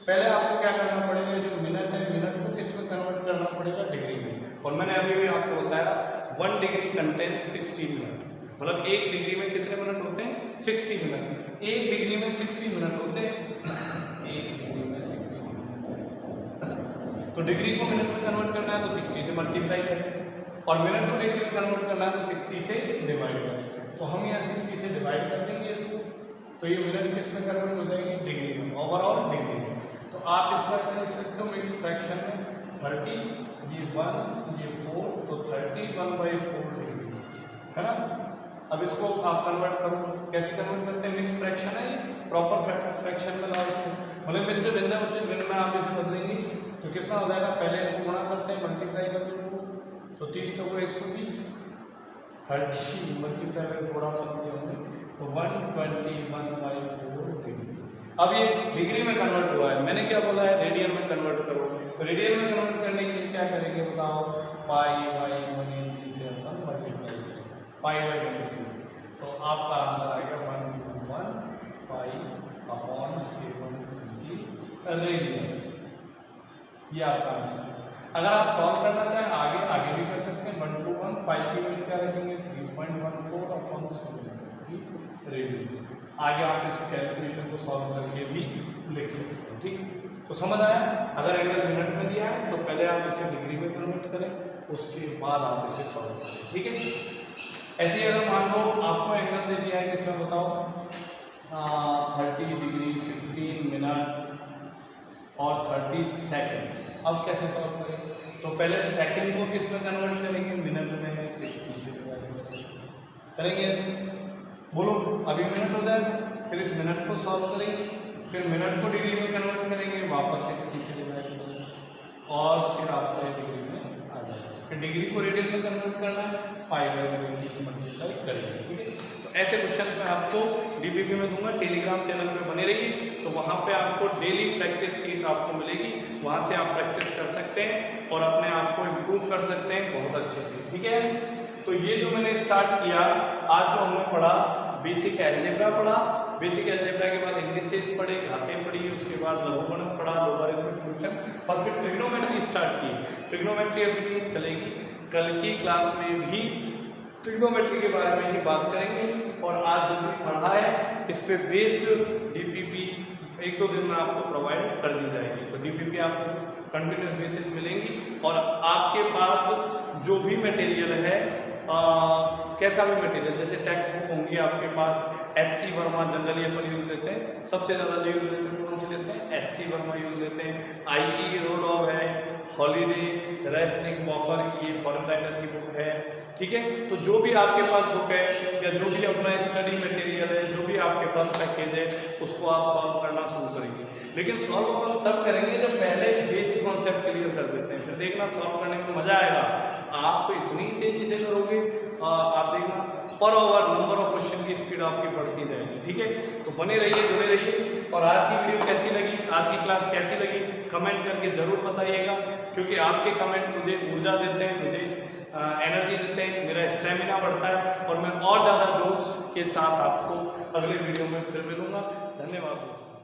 पहले आपको क्या करना पड़ेगा, जो मिनट है मिनट को किस में कन्वर्ट करना पड़ेगा, डिग्री में। और मैंने अभी भी आपको बताया 1 डिग्री कंटेन्स 60 मिनट, मतलब 1 डिग्री में कितने मिनट होते हैं 60 मिनट। 1 डिग्री में 60 मिनट होते हैं, 1 डिग्री में 60 मिनट। तो डिग्री को मिनट में कन्वर्ट करना है तो 60 से मल्टीप्लाई करें, और मिनट को डिग्री में कन्वर्ट करना है तो 60 से डिवाइड करें। तो हम यहाँ 60 से डिवाइड कर देंगे इसको, तो ये मिनट किस में कन्वर्ट हो जाएगी, डिग्री में, ओवरऑल डिग्री में। तो आप इस बार से लिख सकते हो मिक्स फ्रैक्शन में 30, ये 1 ये 4, तो 30 1/4 डिग्री है ना। अब इसको आप कन्वर्ट करो, कैसे कन्वर्ट करते हैं, मिक्स फ्रैक्शन है, प्रॉपर फ्रैक्शन में लाओ इसको, मतलब मिश्र भिन्न उचित भिन्न में आप इसे बदलेंगे तो कितना हो जाएगा, पहले इनको गुणा करते हैं, मल्टीप्लाई कर दो, तो 30 चौको 120, 30 मल्टीप्लाई में 4 आप समझते होंगे, तो 121/4 डिग्री। अब ये डिग्री में कन्वर्ट हुआ है, मैंने क्या बोला है रेडियन में कन्वर्ट करो, तो रेडियन में कन्वर्ट करने के लिए क्या करेंगे बताओ, π/180 से अपन मल्टीप्लाई करेंगे, π/180 से, तो आपका आंसर आएगा 1/π/720 रेडियन। ये आपका आंसर है। अगर आप सॉल्व करना चाहें आगे भी कर सकते हैं, 1 to 1 पाई की वैल्यू क्या रखेंगे 3.14/7 रेडियन। आगे आप इस कैलकुलेशन को सॉल्व करके भी लिख सकते हैं, ठीक है। तो समझ आया, अगर एंगल मिनट में दिया है तो पहले आप इसे डिग्री में कन्वर्ट करें, उसके बाद आप इसे सॉल्व करें, ठीक है। ऐसे ही अगर मान लो आपको एंगल दे दिया है इसमें बताओ 30 डिग्री 15 मिनट और 30 सेकेंड, अब कैसे सॉल्व करें, तो पहले सेकंड को किस में कन्वर्ट करेंगे, मिनट में 60 से डिवाइड करेंगे, बोलो अभी मिनट हो जाएगा, फिर इस मिनट को सॉल्व करेंगे, फिर मिनट को डिग्री में कन्वर्ट करेंगे, वापस 60 से डिवाइड करेंगे, और फिर आपको डिग्री में आ जाएगा, फिर डिग्री को रेडियन में कन्वर्ट करना है, π/180 से मल्टीप्लाई करेंगे, ठीक है। तो ऐसे क्वेश्चंस मैं आपको डीपीपी में दूंगा, टेलीग्राम चैनल पे बने रहिए, तो वहाँ पे आपको डेली प्रैक्टिस सीट आपको मिलेगी, वहाँ से आप प्रैक्टिस कर सकते हैं और अपने आप को इम्प्रूव कर सकते हैं बहुत अच्छे से, ठीक है। तो ये जो मैंने स्टार्ट किया आज, जो हमने पढ़ा बेसिक अलजेब्रा पढ़ा, बेसिक अलजेब्रा के बाद इंडिसेस पढ़े, घातें पढ़ी, उसके बाद लघुगणक पढ़ा, लोगरिथमिक फंक्शन, और फिर ट्रिग्नोमेट्री स्टार्ट की। ट्रिग्नोमेट्री अभी नहीं चलेगी, कल की क्लास में भी ट्रिग्नोमेट्री के बारे में ही बात करेंगे, और आज जो भी पढ़ा है इस पे बेस्ड डीपीपी 1-2 दिन में आपको प्रोवाइड कर दी जाएगी। तो डीपीपी आपको कंटिन्यूस बेसिस मिलेंगी, और आपके पास जो भी मटेरियल है कैसा भी मटेरियल, जैसे टेक्स्ट बुक होंगी आपके पास, HC वर्मा जनरली अपन यूज लेते हैं, सबसे ज़्यादा जो यूज लेते हैं कौन सी लेते हैं, HC वर्मा यूज लेते हैं। IE रोडॉव है, हॉलीडे, रेस्निक वॉकर, ये फॉरेन राइटर की बुक है, ठीक है। तो जो भी आपके पास बुक है या जो भी अपना स्टडी मटेरियल है, जो भी आपके पास पैकेज है, उसको आप सॉल्व करना शुरू करेंगे। लेकिन सॉल्व अपन तब करेंगे जब पहले बेसिक कॉन्सेप्ट क्लियर कर देते हैं, फिर देखना सॉल्व करने में मजा आएगा। आप तो इतनी तेजी से करोगे, आप देखना पर ओवर नंबर ऑफ क्वेश्चन की स्पीड आपकी बढ़ती जाएगी, ठीक है। तो बने रहिए, जुड़े रहिए। और आज की वीडियो कैसी लगी, आज की क्लास कैसी लगी, कमेंट करके ज़रूर बताइएगा, क्योंकि आपके कमेंट मुझे ऊर्जा देते हैं, मुझे एनर्जी देते हैं, मेरा स्टेमिना बढ़ता है और मैं और ज़्यादा जोश के साथ आपको अगले वीडियो में फिर मिलूँगा। धन्यवाद दोस्तों।